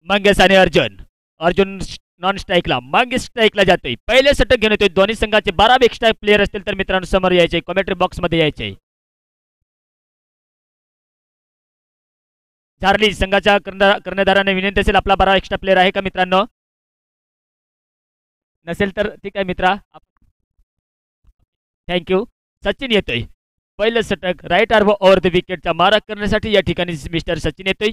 मंगेश आणि अर्जुन. अर्जुन नॉन स्ट्राईकला, मंगेश स्ट्राईकला जातोय. पहिले षटक घेऊन येतोय. दोन्ही संघाचे 12 एक्स्ट्रा प्लेयर असतील तर मित्रांनो समोर यायचे, कॉमेंट्री बॉक्स मध्ये यायचे. झारली संघाच्या कर्णधाराने विनंती असेल, आपला 12 एक्स्ट्रा प्लेयर आहे का मित्रांनो? नसेल तर ठीक आहे मित्रा, थँक्यू. सचिन येतोय. पहिलं षटक राईट आर्म ओव्हर द विकेटचा मारा करण्यासाठी या ठिकाणी मिस्टर सचिन येतोय.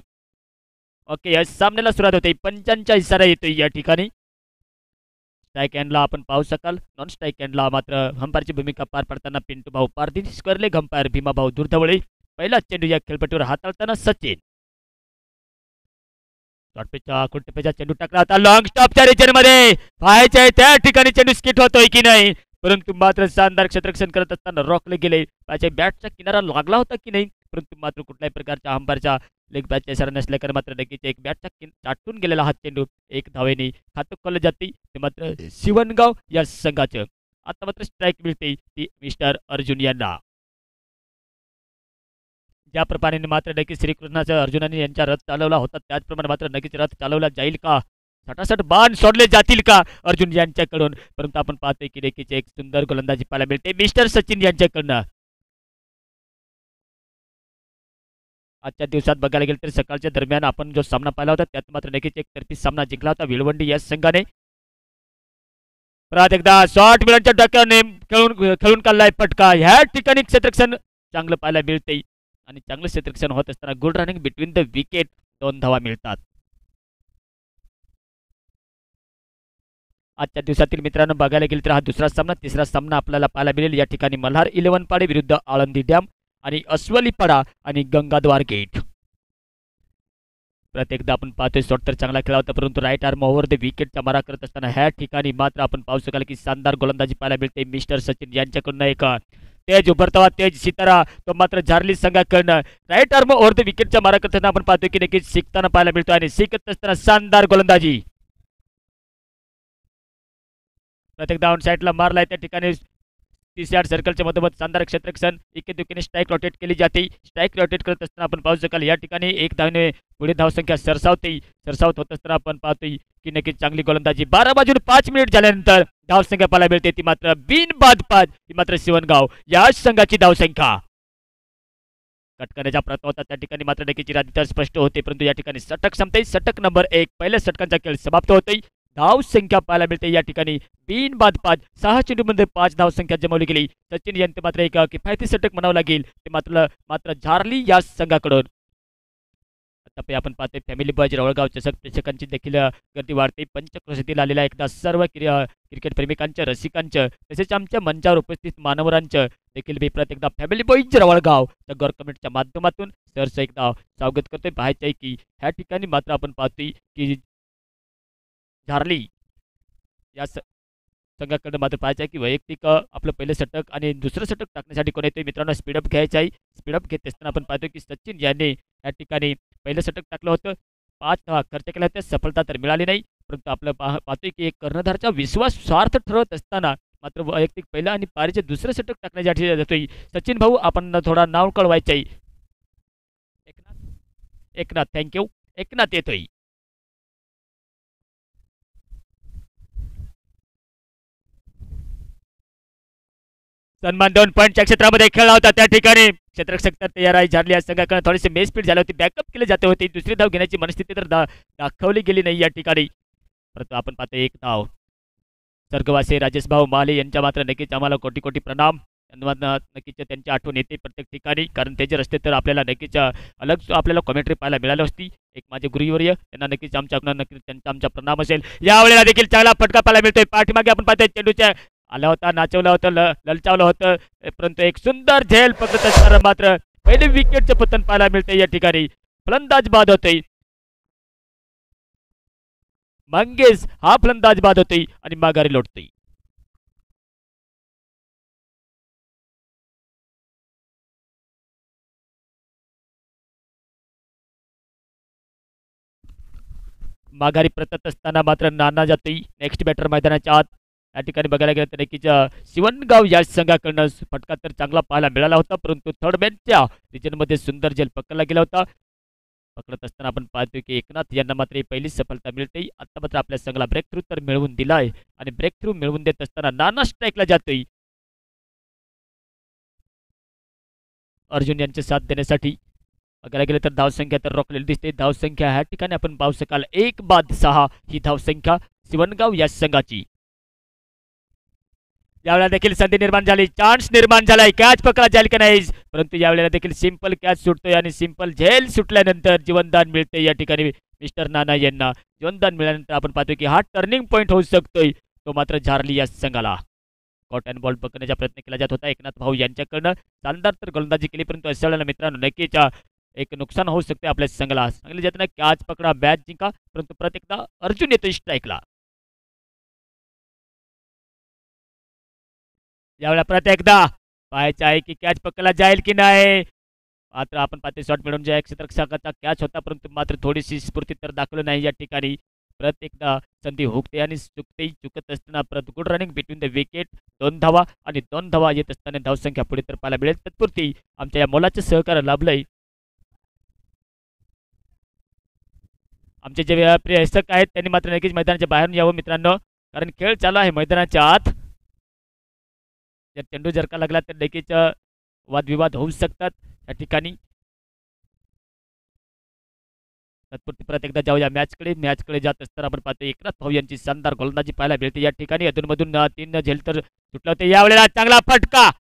ओके, या सामन्याला सुरुवात होते. पंचांचा इशारा येतोय या ठिकाणी. स्ट्राईक एंडला आपण पाहू शकाल. नॉन स्ट्राईक एंडला मात्र अंपायरची भूमिका पार पडताना पिंटू भाऊ पारधी, स्क्वेअर लेग अंपायर भीमा भाऊ दुर्धवळे. पहिला चेंडू या खेळपट्टीवर हाताळताना सचिन. शॉर्टपिचचा कुटपेचा चेंडू टाकला होता लॉंग स्टॉपच्या रिजन मध्ये. पाहायचे त्या ठिकाणी चेंडू स्किट होतोय की नाही, परंतु मात्र शानदार क्षेत्ररक्षण करत असताना रॉकले गेले. पाहिजे बॅटचा किनारा लागला होता की नाही, परंतु मात्र कुठल्याही प्रकारच्या अंपायरच्या लेग बॅटच्या इशारा नसल्याकडे मात्र नक्कीच एक बॅटचा चाटून गेलेला हा चेंडू एक धावेने खातं खोललं जाते. ते मात्र शिवणगाव या संघाचं. आता मात्र स्ट्राईक मिळते ती मिस्टर अर्जुन यांना. ज्याप्रमाणे मात्र नक्कीच श्रीकृष्णाच्या अर्जुनाने यांचा रथ चालवला होता त्याचप्रमाणे मात्र नक्कीच रथ चालवला जाईल का, सटासट बाण सोडले जातील का अर्जुन यांच्याकडून. परंतु आपण पाहतोय की नक्कीच एक सुंदर गोलंदाजी पाहायला मिळते मिस्टर सचिन यांच्याकडनं. आजच्या दिवसात बघायला गेलं तर सकाळच्या दरम्यान आपण जो सामना पाहिला होता त्यात मात्र नक्कीच एक तर्फी सामना जिंकला होता विलवंडी या संघाने. परत एकदा शॉर्ट मिळाच्या डोक्याने खेळून काढलाय फटका. ह्या ठिकाणी क्षेत्ररक्षण चांगलं पाहायला मिळते आणि चांगलं क्षेत्ररक्षण होत असताना good running between the wicket 2 धावा मिळतात. आजच्या दिवसातील मित्रांनो बघायला गेले तर हा दुसरा सामना. तिसरा सामना आपल्याला पाहायला मिळेल या ठिकाणी मल्हार 11 पाडे विरुद्ध आळंदी डॅम आणि अस्वलीपाडा आणि गंगाद्वार गेट. प्रत्येकदा आपण पाहतोय शॉट तर चांगला खेळला होता, परंतु राईट आर्म ओव्हर द विकेटचा मारा करत असताना ह्या ठिकाणी मात्र आपण पाहू शकाल की शानदार गोलंदाजी पाहायला मिळते मिस्टर सचिन यांच्याकडून. एक तेज उभरतावा तेज सितारा तो मात्र झारली संघाकडनं राईट आर्म ओव्हर द विकेटचा मारा करताना आपण पाहतोय की नक्कीच शिकताना पाहायला मिळतो आणि शिकत असताना शानदार गोलंदाजी. प्रत्येक डाऊन साईडला मारलाय त्या ठिकाणी 30 यार्ड सर्कलच्या मधोमध शानदार क्षेत्ररक्षण. एके दुकीने स्ट्राईक रोटेट केली जाते. स्ट्राईक रोटेट करत असताना आपण पाहू शकाल या ठिकाणी एक धावने पुढे धावसंख्या सरसावत होत असताना आपण पाहतोय की नक्कीच चांगली गोलंदाजी. 12 वाजून 5 मिनिट झाल्यानंतर धावसंख्या पाहायला मिळते ती मात्र बिनबाद 5. ती मात्र शिवणगाव या संघाची धावसंख्या. कटकण्याचा प्रयत्न होता त्या ठिकाणी मात्र नक्कीच इरादा स्पष्ट होते, परंतु या ठिकाणी षटक संपते. षटक नंबर 1 पहिल्या षटकांचा खेळ समाप्त होते. धावसंख्या पाहायला मिळते या ठिकाणी बिनबाद 5. 6 चेंडूमध्ये 5 धावसंख्या जमवली गेली. सचिन यांचे मात्र एक किफायती षटक म्हणावं लागेल ते मात्र झारली या संघाकडून. आता आपण पाहतोय फॅमिली बॉयज रवळगाव चषक प्रेक्षकांची देखील गर्दी वाढते. पंचक्रोशीतील आलेल्या एकदा सर्व क्रिकेट प्रेमिकांच्या रसिकांचं तसेच आमच्या मंचावर उपस्थित मानवरांचं देखील मी प्रत्येकदा फॅमिली बॉयज रवळगाव त्या गौर कमेंटच्या माध्यमातून सरचं एकदा स्वागत करतोय. पाहायचं आहे की ह्या ठिकाणी मात्र आपण पाहतोय की झारली या संघाकडे मात्र पाहायचं आहे की वैयक्तिक आपलं पहिलं षटक आणि दुसरं षटक टाकण्यासाठी कोण येतोय मित्रांनो स्पीडअप घ्यायचं आहे. स्पीडअप घेत असताना आपण पाहतो की सचिन याने या ठिकाणी पहिलं षटक टाकलं होतं. 5 धावा खर्च केल्या होत्या, सफलता तर मिळाली नाही, परंतु आपलं पाहतोय की एक कर्णधारचा विश्वास स्वार्थ ठरवत असताना मात्र वैयक्तिक पहिलं आणि पारीचे दुसरं षटक टाकण्यासाठी जातोय. सचिन भाऊ आपण थोडा नाव कळवायचं आहे. एकनाथ थँक्यू. एकनाथ येतोय. सन्मान 2 पॉईंटच्या क्षेत्रामध्ये खेळला होता त्या ठिकाणी क्षेत्ररक्षक तर तयार आहे. झारली या संघाकडे थोडीशी मेस स्पीड झाली होती, बॅकअप केले जाते होते. दुसरी धाव घेण्याची मनस्थिती तर दाखवली गेली नाही या ठिकाणी, परंतु आपण पाहतो एक धाव. स्वर्गवासी राजेश भाऊ माले यांच्या मात्र नक्कीच आम्हाला कोटी कोटी प्रणाम. नक्कीच त्यांची आठवण येते प्रत्येक ठिकाणी, कारण त्याचे रस्ते तर आपल्याला नक्कीच अलग आपल्याला कॉमेंट्री पाहायला मिळाली असती. एक माझे गुरुवर्य त्यांना नक्कीच नक्कीच त्यांचा आमचा प्रणाम असेल. यावेळेला देखील चांगला फटका पाहायला मिळतोय. पाठीमागे आपण पाहतोय चेंडूच्या आला होता, नाचवलं होतं, ललचावलं होतं, परंतु एक सुंदर झेल पकडत असताना मात्र पहिले विकेटचं पतन पाहायला मिळते या ठिकाणी. फलंदाज बाद होते मंगेश, हा फलंदाज बाद होते आणि माघारी लोटते. माघारी प्रतत असताना मात्र नाना जातोय नेक्स्ट बॅटर मैदानाच्या आत. या ठिकाणी बघायला गेलं तर नक्कीच शिवणगाव या संघाकडनं फटका तर चांगला पाहायला मिळाला होता, परंतु थर्ड मॅनच्या रिजनमध्ये सुंदर झेल पकडला गेला होता. पकडत असताना आपण पाहतोय की एकनाथ यांना मात्र ही पहिलीच सफलता मिळते. आता मात्र आपल्या संघाला ब्रेक थ्रू तर मिळवून दिलाय आणि ब्रेक थ्रू मिळवून देत असताना नाना स्ट्राईकला जातोय अर्जुन यांची साथ देण्यासाठी. बघायला गेलं तर धावसंख्या तर रोखलेली दिसते. धावसंख्या ह्या ठिकाणी आपण पाहू शकाल 1-6 ही धावसंख्या सिवनगाव या संघाची. यावेळेला देखील संधी निर्माण झाली, चान्स निर्माण झालाय, कॅच पकडला जाईल की नाही, परंतु यावेळेला देखील सिंपल कॅच सुटतोय आणि सिंपल झेल सुटल्यानंतर जीवनदान मिळते या ठिकाणी मिस्टर नाना यांना. जीवनदान मिळाल्यानंतर आपण पाहतोय की हा टर्निंग पॉईंट होऊ शकतोय, तो मात्र झारली या संघाला. कॉट अँड बॉल पकडण्याचा प्रयत्न केला जात होता एकनाथ भाऊ यांच्याकडनं. शानदार तर गोलंदाजी केली, परंतु अशा वेळेला मित्रांनो नक्कीच एक नुकसान होऊ शकते आपल्या संघाला. सांगितलं जातं ना कॅच पकडा बॅच जिंका, परंतु प्रत्येकदा अर्जुन येतोय स्ट्राईकला. यावेळेला प्रत्येकदा पाहायचं आहे की कॅच पकडला जाईल की नाही. मात्र आपण पाहते शॉट मिळून जे क्षेत्ररक्षकाचा कॅच होता, परंतु मात्र थोडीशी स्फूर्ती तर दाखवलं नाही या ठिकाणी. प्रत्येकदा संधी हुकते आणि चुकते. चुकत असताना परत good running between the wicket. 2 धावा आणि 2 धावा येत असताना धावसंख्या पुढे तर पाहायला मिळेल. तत्पुरती आमच्या या मोलाचं सहकार्य लाभलंय. आमचे जे प्रेक्षक आहेत त्यांनी मात्र नक्कीच मैदानाच्या बाहेरून यावं मित्रांनो, कारण खेळ चालू आहे मैदानाच्या आत. जर चेंडू जर का लागला तर नक्कीच वादविवाद होऊ शकतात या ठिकाणी. तत्पुरती परत एकदा जाऊया मॅचकडे जात असताना आपण पाहतो एकनाथ भाऊ यांची शानदार गोलंदाजी पाहायला मिळते या ठिकाणी. अधूनमधून 3 झेल तर सुटला होते. यावेळेला चांगला फटका,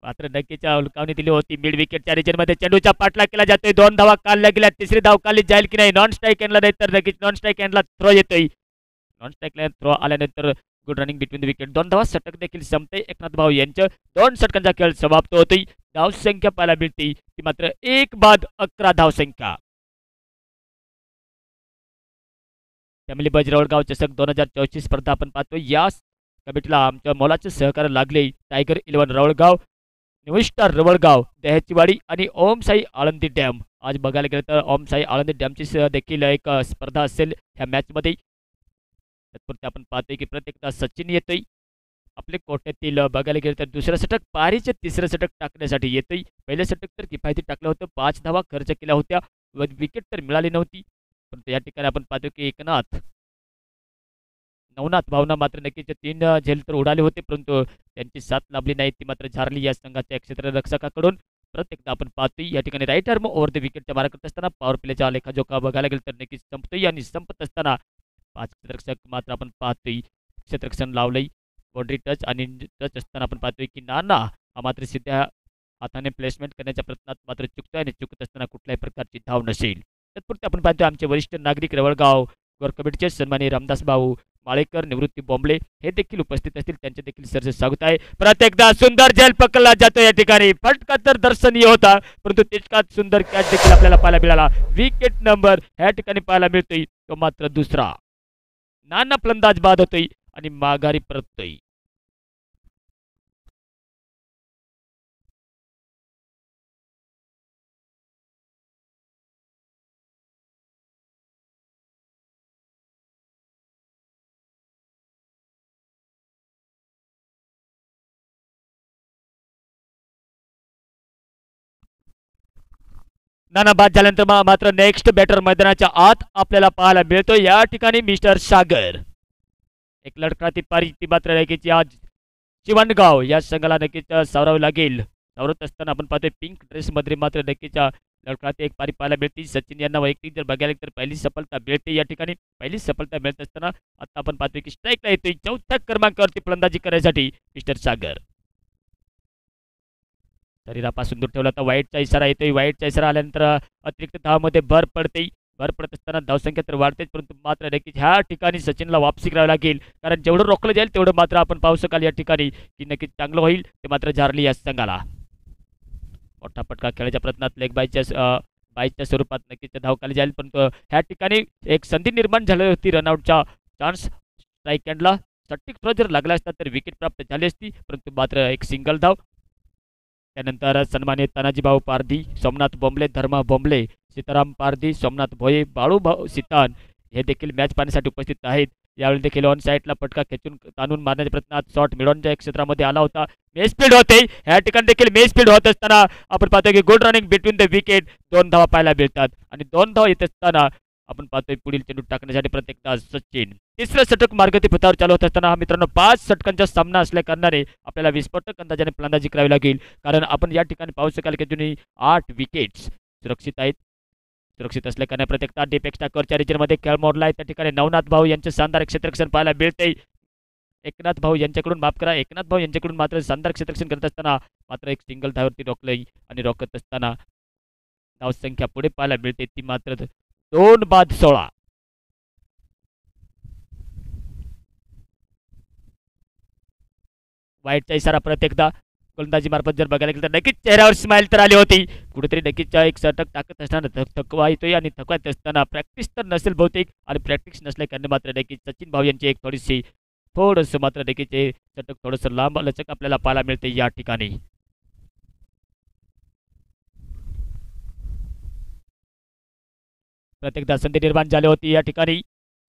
मात्र नक्कीच उलकावणी दिली होती मिड विकेटच्या रिजनमध्ये. चेंडूचा पाठलाग केला जातोय, 2 धावा काढल्या गेल्या. तिसरी धाव काढली जाईल की नाही. नॉन स्ट्राईक एंडला नाही तर नक्कीच नॉन स्ट्राईक एंडला थ्रो येतोय. नॉन स्ट्राईकला थ्रो आल्यानंतर good running between the wicket. 2 धावा षटक देखील संपते. एकनाथ भाऊ यांचं 2 षटकांचा खेळ समाप्त होतोय. धावसंख्या पाहायला मिळते ती मात्र 1-11 धावसंख्या. फॅमिली बजरवळगाव चषक 2024 स्पर्धा आपण पाहतो. या कमिटीला आमच्या मोलाचे सहकार्य लागले टायगर 11 रवळगाव, न्यू स्टार रवळगाव, दह्याचीवाडी आणि ओम साई आळंदी डॅम. आज बघायला गेलं तर ओम साई आळंदी डॅमची देखील एक स्पर्धा असेल ह्या मॅचमध्ये. तत्पुरते आपण पाहतोय की प्रत्येकदा सचिन येतोय आपले कोट्यातील. बघायला गेलं तर दुसरं षटक पारीचे तिसरं षटक टाकण्यासाठी येतोय. पहिलं षटक तर किफायती टाकलं होतं, 5 धावा खर्च केल्या होत्या, विकेट तर मिळाली नव्हती. परंतु या ठिकाणी आपण पाहतो की नवनाथ भावना मात्र नक्कीच 3 झेल तर उडाले होते, परंतु त्यांची साथ लाभली नाही, ती मात्र झारली या संघाच्या क्षेत्ररक्षकाकडून. प्रत्येकदा आपण पाहतोय या ठिकाणी राईट आर्म ओव्हर द विकेटच्या मारा करत असताना पॉवर प्लेचा लेखाजोखा बघायला गेलं तर नक्कीच संपतोय. आणि संपत असताना 5 क्षेत्ररक्षक मात्र आपण पाहतोय क्षेत्ररक्षण लावलंय. बाउंड्री टच आणि टच असताना आपण पाहतोय की नाना हा मात्र सिद्ध्या हाताने प्लेसमेंट करण्याच्या प्रयत्नात मात्र चुकतोय आणि चुकत असताना कुठल्याही प्रकारची धाव नसेल. तत्पुरते आपण पाहतोय आमचे वरिष्ठ नागरिक रवळगाव गोर कमिटीचे सन्मानी रामदास भाऊ माळेकर, निवृत्ती बोंबले हे देखील उपस्थित असतील. त्यांचे देखील सरसे स्वागत आहे. प्रत्येकदा सुंदर झेल पकडला जातो या ठिकाणी. फटका तर दर्शनीय होता, परंतु तितकाच सुंदर कॅच देखील आपल्याला पाहायला मिळाला. विकेट नंबर ह्या ठिकाणी पाहायला मिळतोय तो मात्र दुसरा. नाना फलंदाज बाद होतोय आणि माघारी परततोय. नाना बाद झाल्यानंतर मात्र नेक्स्ट बॅटर मैदानाच्या आत आपल्याला पाहायला मिळतो या ठिकाणी मिस्टर सागर. एक लढखडाती पारी ती मात्र नक्कीच आज चिवणगाव या संघाला नक्कीच सावरावं लागेल. सावरत असताना आपण पाहतोय पिंक ड्रेसमध्ये मात्र नक्कीच लढखडाती एक पारी पाहायला मिळते. सचिन यांना वैयक्तिक जर बघायला तर पहिली सफलता मिळते या ठिकाणी. पहिली सफलता मिळत असताना आता आपण पाहतोय की स्ट्राईकला येतोय 4थ्या क्रमांकावरती फलंदाजी करण्यासाठी मिस्टर सागर. शरीरापासून दूर ठेवला तर वाईटचा इशारा येतोय. वाईटचा इशारा आल्यानंतर अतिरिक्त धावामध्ये भर पडते. भर पडत असताना धावसंख्या तर वाढतेच, परंतु मात्र नक्कीच ह्या ठिकाणी सचिनला वापसी करावी लागेल, कारण जेवढं रोखलं जाईल तेवढं मात्र आपण पाहू शकाल या ठिकाणी की नक्कीच चांगलं होईल. ते मात्र झारली या संघाला. मोठा पटका खेळायच्या प्रयत्नात लेग बायच्या स्वरूपात नक्कीच धाव खाली जाईल, परंतु ह्या ठिकाणी एक संधी निर्माण झाली होती रनआउटचा चान्स. स्ट्राईक एंडला सटीक थ्रो जर लागला असता तर विकेट प्राप्त झाली असती, परंतु मात्र एक सिंगल धाव. त्यानंतर सन्मानित तानाजीभाऊ पारधी, सोमनाथ बोंबले, धर्मा बोंबले, सीताराम पारधी, सोमनाथ भोये, बाळू भाऊ सितान हे देखील मॅच पाहण्यासाठी उपस्थित आहेत. यावेळी देखील ऑन साईडला पटका खेचून ताणून मारण्याच्या प्रयत्नात शॉट मिडॉनच्या क्षेत्रामध्ये आला होता. मेस स्पीड होते ह्या ठिकाणी देखील मेस स्पीड होत असताना आपण पाहतोय की good running between the wicket 2 धावा पाहायला मिळतात आणि 2 धावा येत असताना आपण पाहतोय पुढील चेंडू टाकण्यासाठी प्रत्येकदा सचिन. तिसरं षटक मार्गती पथावर चालू होत असताना मित्रांनो 5 षटकांचा सामना असल्या कारणाने आपल्याला विस्फोटक अंदाजाने फलंदाजी करावी लागेल, कारण आपण या ठिकाणी पाहू शकाल की जुनी 8 विकेट्स सुरक्षित आहेत. सुरक्षित असल्या कारणाने प्रत्येकता डीपेक्षा करच्या रिजनमध्ये खेळ मोडला आहे. त्या ठिकाणी नवनाथ भाऊ यांचे शानदार क्षेत्ररक्षण पाहायला मिळते. एकनाथ भाऊ यांच्याकडून माफ करा, एकनाथ भाऊ यांच्याकडून मात्र शानदार क्षेत्ररक्षण करत असताना मात्र एक सिंगल धाववरती रोखलंय आणि रोखत असताना धावसंख्या पुढे पाहायला मिळते ती मात्र 2-16. वाईटचा इशारा प्रत्येकदा गोलंदाजी मार्फत जर बघायला गेलं तर नक्कीच चेहऱ्यावर स्माइल तर आली होती. कुठेतरी नक्कीच एक षटक टाकत असताना थकवा येतोय आणि थकवात असताना प्रॅक्टिस तर नसेल बहुतेक आणि प्रॅक्टिस नसल्या कारणे मात्र नक्कीच सचिन भाऊ यांची एक थोडंसं मात्र नक्कीच हे षटक थोडंसं लांब लचक आपल्याला पाहायला मिळते या ठिकाणी. प्रत्येकदा संधी निर्माण झाली होती या ठिकाणी.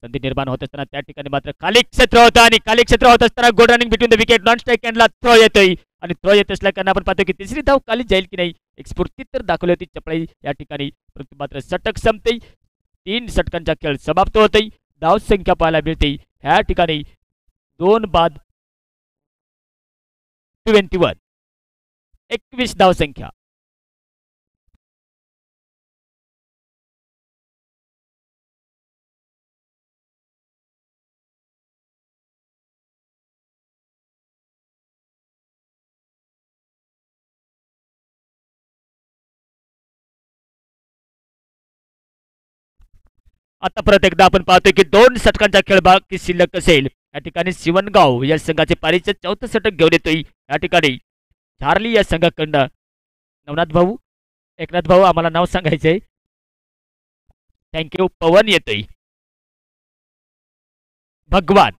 संधी निर्माण होत असताना त्या ठिकाणी मात्र खाली क्षेत्र होतं आणि खाली क्षेत्र होत असताना good running between the wicket non strike हँडला थ्रो येतोय आणि थ्रो येत असल्या कारण आपण पाहतो की तिसरी धाव खाली जाईल की नाही एक स्फूर्ती तर दाखवली होती चपळाई या ठिकाणी, परंतु मात्र षटक संपते. 3 षटकांचा खेळ समाप्त होतोय. धाव संख्या पाहायला मिळते ह्या ठिकाणी 2 बाद 21 21 धाव संख्या. आता परत एकदा आपण पाहतोय की 2 षटकांचा खेळ बाकी शिल्लक असेल. या ठिकाणी शिवणगाव या संघाचे पारीचे 4थं षटक घेऊन येतोय. या ठिकाणी चार्ली या संघाकडनं नवनाथ भाऊ एकनाथ भाऊ आम्हाला नाव सांगायचंय. थँक्यू. पवन येतोय. भगवान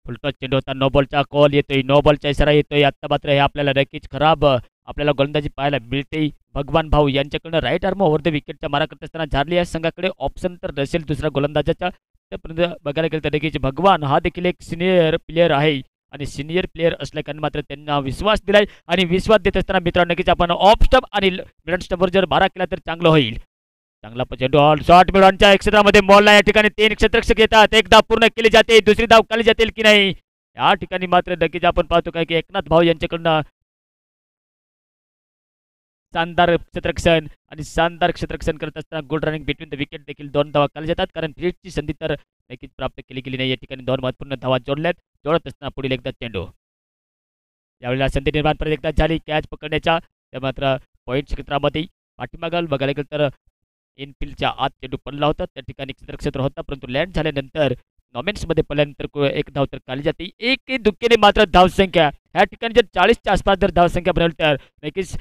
फुलटॉस चेंडू होता. नो बॉलचा कॉल येतोय. नो बॉलचा इशारा येतोय. आता मात्र हे आपल्याला नक्कीच खराब आपल्याला गोलंदाजी पाहायला मिळते. भगवान भाऊ यांच्याकडनं राईट आर्म ओव्हर द विकेटचा मारा करत असताना झारली या संघाकडे ऑप्शन तर नसेल दुसरा गोलंदाजाचा. त्यापर्यंत बघायला गेलं तर नक्कीच भगवान हा देखील एक सिनियर प्लेअर आहे आणि सिनियर प्लेअर असल्या कारण मात्र त्यांना विश्वास दिलाय आणि विश्वास देत असताना मित्रांनो नक्कीच आपण ऑफ स्टंप आणि मिडल स्टंपवर जर मारा केला तर चांगलं होईल. चांगला चेंडू शॉट मिडॉनच्या क्षेत्रामध्ये मॉलला या ठिकाणी 3 क्षेत्ररक्षक येतात. एक धाव पूर्ण केली जाते. दुसरी धाव खाली जातील की नाही या ठिकाणी मात्र नक्कीच आपण पाहतो काय की एकनाथ भाऊ यांच्याकडनं शानदार क्षेत्ररक्षण आणि शानदार क्षेत्ररक्षण करत असताना good running between the wicket देखील 2 धावा खाली जातात, कारण फिल्डची संधी तर नक्कीच प्राप्त केली गेली नाही. या ठिकाणी 2 महत्त्वपूर्ण धावा जोडत असताना पुढील एकदा चेंडू यावेळेला संधी निर्माण परत एकदा झाली कॅच पकडण्याच्या. त्या मात्र पॉईंट क्षेत्रामध्ये पाठीमागाल बघायला गेलं तर इनफिल्डच्या आत चेंडू पडला होता. त्या ठिकाणी क्षेत्र होता परंतु लँड झाल्यानंतर नॉमेन्समध्ये पडल्यानंतर एक धाव तर खाली जाते. एक दुःखेने मात्र धावसंख्या ह्या ठिकाणी जर 40च्या आसपास जर धावसंख्या बनवली तर नक्कीच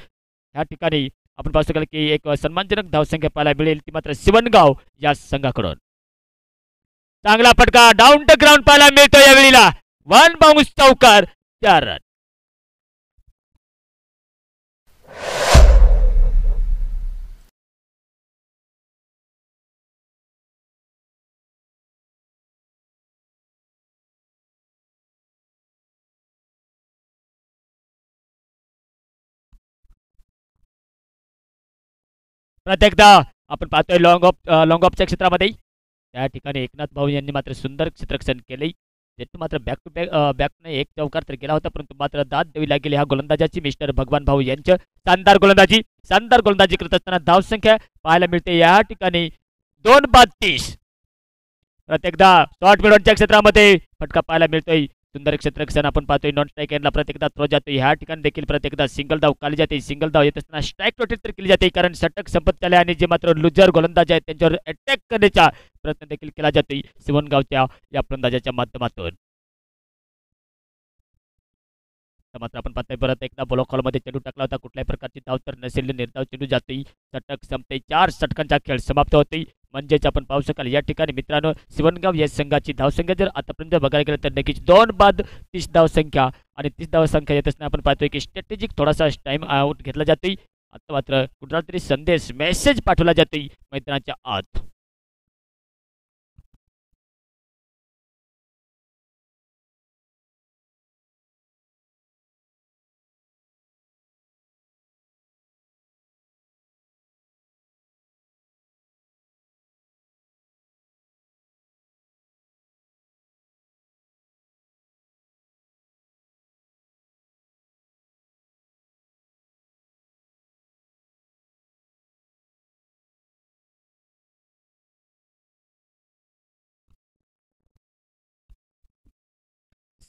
ह्या ठिकाणी आपण पाहू शकाल की एक सन्मानजनक धावसंख्या पाहायला मिळेल. ती मात्र शिवणगाव या संघाकडून चांगला फटका डाऊन द ग्राउंड पाहायला मिळतो. यावेळीला 1 बाउन्स चौकार 4 रन. प्रत्येकदा आपण पाहतोय लॉंग ऑफच्या क्षेत्रामध्ये त्या ठिकाणी एकनाथ भाऊ यांनी मात्र सुंदर क्षेत्ररक्षण केले. जेथे मात्र बॅक टू बॅक नाही एक चौकार तर केला होता परंतु मात्र दाद द्यावी लागेल ह्या गोलंदाजाची. मिस्टर भगवान भाऊ यांचं शानदार गोलंदाजी करत असताना धावसंख्या पाहायला मिळते या ठिकाणी 2 बाद 30. प्रत्येकदा शॉर्ट मिडॉनच्या क्षेत्रामध्ये फटका पाहायला मिळतोय. सुंदर क्षेत्ररक्षण आपण पाहतोय. नॉन स्ट्राईक एंडला प्रत्येकदा थ्रो जातोय. ह्या ठिकाणी देखील प्रत्येकदा सिंगल धाव खाली जाते. सिंगल धाव येत असताना स्ट्राईक रोटेट तर केली जाते कारण षटक संपत झाले आणि जे मात्र लुजर गोलंदाज आहेत त्यांच्यावर अटॅक करण्याचा प्रयत्न देखील केला जातोय शिवणगावच्या या फलंदाजाच्या माध्यमातून. मात्र आपण पाहतोय परत एकदा ब्लॉक हॉलमध्ये चेंडू टाकला होता. कुठल्याही प्रकारची धाव तर नसेल. निर्धाव चेंडू जातोय. षटक संपते. 4 षटकांचा खेळ समाप्त होते. म्हणजेच आपण पाहू शकाल या ठिकाणी मित्रांनो शिवणगाव या संघाची धावसंख्या जर आतापर्यंत बघायला गेलं तर नक्कीच 2 बाद 30 धावसंख्या आणि 30 धावसंख्या येत असताना आपण पाहतोय की स्ट्रॅटेजिक थोडासा टाइम आउट घेतला जातोय आता मात्र कुठला तरी संदेश मेसेज पाठवला जातोय मैदानाच्या आत.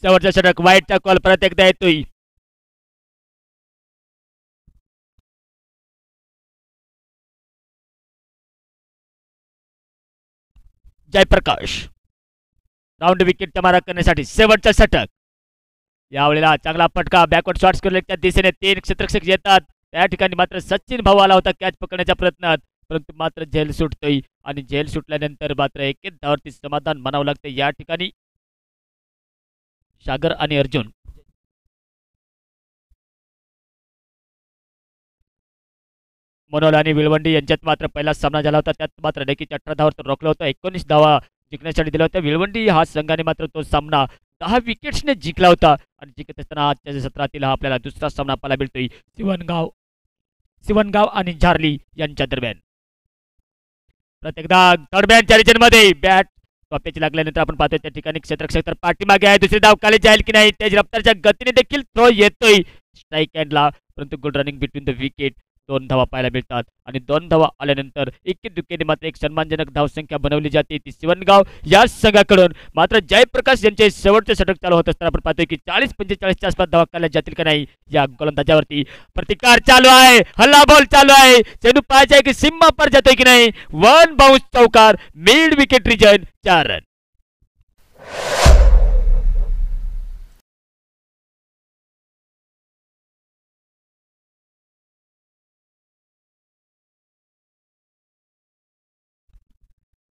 शेवटचा षटक वाईटचा कॉल परत एकदा येतोय. जयप्रकाश राऊंड विकेटचा मारा करण्यासाठी शेवटचा षटक. यावेळेला चांगला फटका बॅकवर्ड शॉट्स केले त्या दिशेने 3 क्षेत्ररक्षक येतात. त्या ठिकाणी मात्र सचिन भाऊ आला होता कॅच पकडण्याच्या प्रयत्नात, परंतु मात्र झेल सुटतोय आणि झेल सुटल्यानंतर मात्र एकेच धावावरती समाधान मानावं लागतं. या ठिकाणी सागर आणि अर्जुन मनोल आणि विळवंडी यांच्यात मात्र पहिला सामना झाला होता. त्यात मात्र नक्कीच 18 धावावर रोखलं होतं. 19 धावा जिंकण्यासाठी दिल्या होत्या. विळवंडी हा संघाने मात्र तो सामना 10 विकेट्सने जिंकला होता आणि जिंकत असताना आजच्या सत्रातील हा आपल्याला दुसरा सामना पाहायला मिळतोय सिवनगाव आणि झारली यांच्या दरम्यान. प्रत्येकदा थर्ड मॅनच्या रिजनमध्ये बॅट टोप्याची लागल्यानंतर आपण पाहतोय त्या ठिकाणी क्षेत्ररक्षक तर पाठीमागे आहे. दुसरी धाव खाली जाईल की नाही त्याच रफ्तारच्या गतीने देखील थ्रो येतोय स्ट्राईक एंडला, परंतु good running between the wicket. 2 धावा पाहायला मिळतात आणि 2 धावा आल्यानंतर इतके दुःखेने मात्र एक सन्मानजनक धावसंख्या बनवली जाते ती सिवनगाव या संघाकडून. मात्र जयप्रकाश यांचे शेवटचे षटक चालू होत असताना आपण पाहतोय की 40-45च्या आसपास धावा काढल्या जातील का नाही या गोलंदाजावरती. प्रतिकार चालू आहे, हल्ला बॉल चालू आहे, चेंडू पाहायचा आहे की सीमा पर जातोय की नाही. 1 बाउंस चौकार मिड विकेट रिजन 4 रन.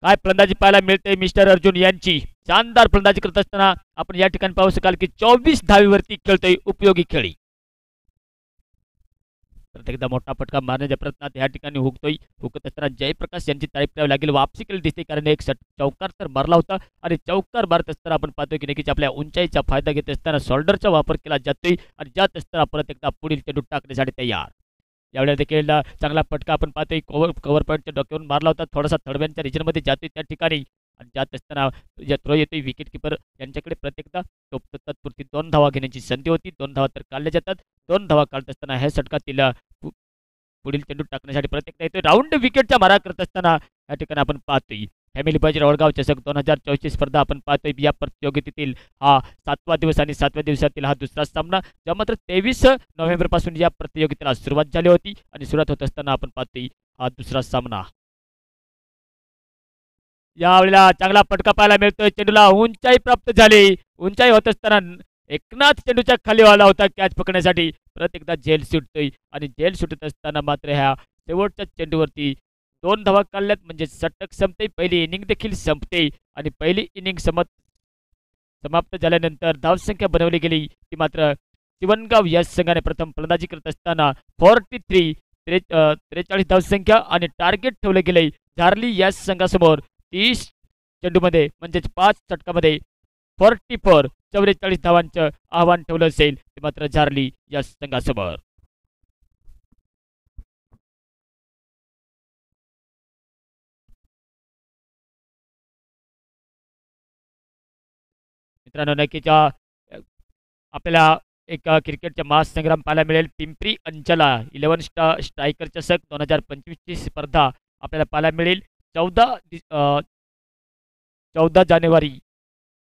काय फलंदाजी पाहायला मिळते मिस्टर अर्जुन यांची. शानदार फलंदाजी करत असताना आपण या ठिकाणी पाहू शकाल की 24 धावीवरती खेळतोय उपयोगी खेळी. प्रत्येकदा मोठा फटका मारण्याच्या प्रयत्नात या ठिकाणी हुकत असताना जयप्रकाश यांची तारीफ करावी लागेल. वापसी केली दिसते कारण एक चौकार तर मारला होता आणि चौकार मारत असताना आपण पाहतोय की नक्कीच आपल्या उंचाईचा फायदा घेत असताना शोल्डरचा वापर केला जातोय आणि जात असताना परत एकदा पुढील चेंडू टाकण्यासाठी तयार. यावेळेला देखील चांगला फटका आपण पाहतोय कव्हर पॉईंटच्या डोक्यावरून मारला होता. थोडासा थर्डमॅनच्या रिजनमध्ये जातोय त्या ठिकाणी आणि जात असताना थ्रो येतोय विकेट किपर यांच्याकडे. प्रत्येकदा तत्पुरती 2 धावा घेण्याची संधी होती. 2 धावा तर काढल्या जातात. 2 धावा काढत असताना ह्या षटकातील पुढील चेंडू टाकण्यासाठी प्रत्येकदा येतोय. राऊंड विकेटचा मारा करत असताना या ठिकाणी आपण पाहतोय फॅमिली बाजी रवळगाव चषक 2024 स्पर्धा आपण पाहतोय. या प्रतियोगितेतील हा 7वा दिवस आणि 7व्या दिवसातील हा दुसरा सामना, जेव्हा मात्र 23 नोव्हेंबर पासून या प्रतियोगितेला सुरुवात झाली होती आणि सुरुवात होत असताना आपण पाहतोय हा दुसरा सामना. यावेळेला चांगला फटका पाहायला मिळतोय. चेंडूला उंचाई प्राप्त झाली. उंचाई होत असताना एकनाथ चेंडूच्या खाली आला होता कॅच पकडण्यासाठी. परत एकदा झेल सुटतोय आणि झेल सुटत असताना मात्र ह्या शेवटच्या चेंडूवरती 2 धावा काढल्यात म्हणजे षटक संपते. पहिली इनिंग देखील संपते आणि पहिली इनिंग समाप्त झाल्यानंतर धावसंख्या बनवली गेली ती मात्र सिवनगाव या संघाने प्रथम फलंदाजी करत असताना 43 धावसंख्या आणि टार्गेट ठेवले गेले झारली या संघासमोर 30 चेंडूमध्ये म्हणजेच 5 षटकामध्ये 44 धावांचं आव्हान ठेवलं असेल ते मात्र झारली या संघासमोर. मित्रांनो नक्कीच आपल्याला एक क्रिकेटचा महासंग्राम पाहायला मिळेल. पिंपरी अंचला 11 स्ट्रायकर चषक 2025 ची स्पर्धा आपल्याला पाहायला मिळेल. 14 जानेवारी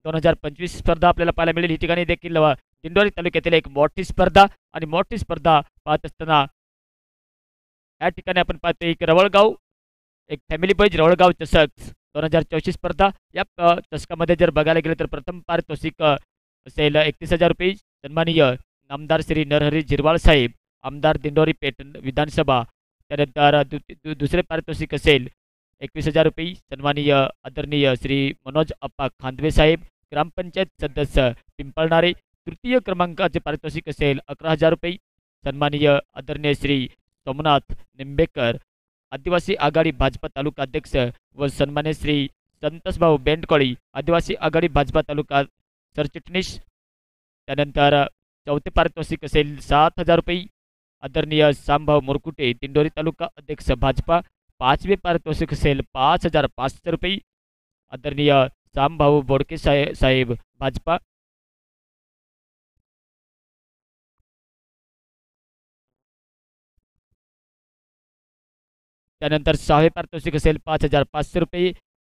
2025 स्पर्धा आपल्याला पाहायला मिळेल. ही ठिकाणी देखील दिंडोरी तालुक्यातील एक मोठी स्पर्धा आणि मोठी स्पर्धा पाहत असताना या ठिकाणी आपण पाहतो एक फॅमिली बाईज रवळगाव चषक 2024 स्पर्धा. या चषकामध्ये जर बघायला गेलं तर प्रथम पारितोषिक असेल 31,000 रुपये. सन्माननीय नामदार श्री नरहरी झिरवाळ साहेब, आमदार दिंडोरी पेठ विधानसभा. त्यानंतर दुसरे पारितोषिक असेल 21,000 रुपये. सन्माननीय आदरणीय श्री मनोज अप्पा खांदवे साहेब, ग्रामपंचायत सदस्य पिंपळणारे. तृतीय क्रमांकाचे पारितोषिक असेल 11,000 रुपये. सन्माननीय आदरणीय श्री सोमनाथ निंबेकर आदिवासी आघाडी भाजपा तालुका अध्यक्ष व सन्मान्य श्री संतोषभाऊ बेंडकोळी आदिवासी आघाडी भाजपा तालुका सरचिटणीस। त्यानंतर चौथे पारितोषिक असेल 7,000 रुपये आदरणीय सांभाऊ मुरकुटे दिंडोरी तालुका अध्यक्ष भाजपा। पाचवे पारितोषिक असेल 5,500 रुपये आदरणीय सांभाऊ बोडके साहेब भाजपा। त्यानंतर सहावे पारितोषिक असेल 5,500 रुपये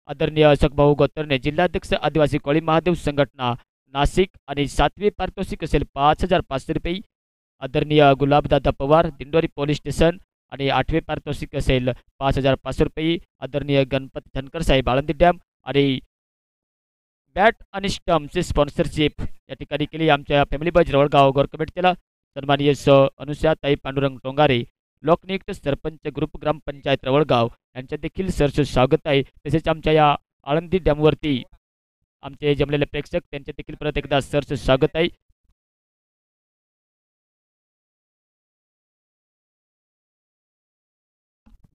आदरणीय अशोकभाऊ गोतरणे जिल्हाध्यक्ष आदिवासी कोळी महादेव संघटना नाशिक। आणि सातवे पारितोषिक असेल 5,500 रुपये आदरणीय गुलाबदादा पवार दिंडोरी पोलीस स्टेशन। आणि आठवे पारितोषिक असेल 5,500 रुपये आदरणीय गणपती धनकर साहेब आळंदी डॅम। आणि बॅट आणि स्टम्पचे स्पॉन्सरशिप या ठिकाणी केली आमच्या फॅमिली बॉयज रवळगाव गोर कमिटीला सन्माननीय अनुषाताई पांडुरंग टोंगारे लोकनियुक्त सरपंच ग्रुप ग्रामपंचायत रवळगाव यांच्या देखील सरस स्वागत आहे। तसेच आमच्या या आळंदी डॅमवरती आमचे जमलेले प्रेक्षक त्यांचे देखील परत एकदा सरस स्वागत आहे।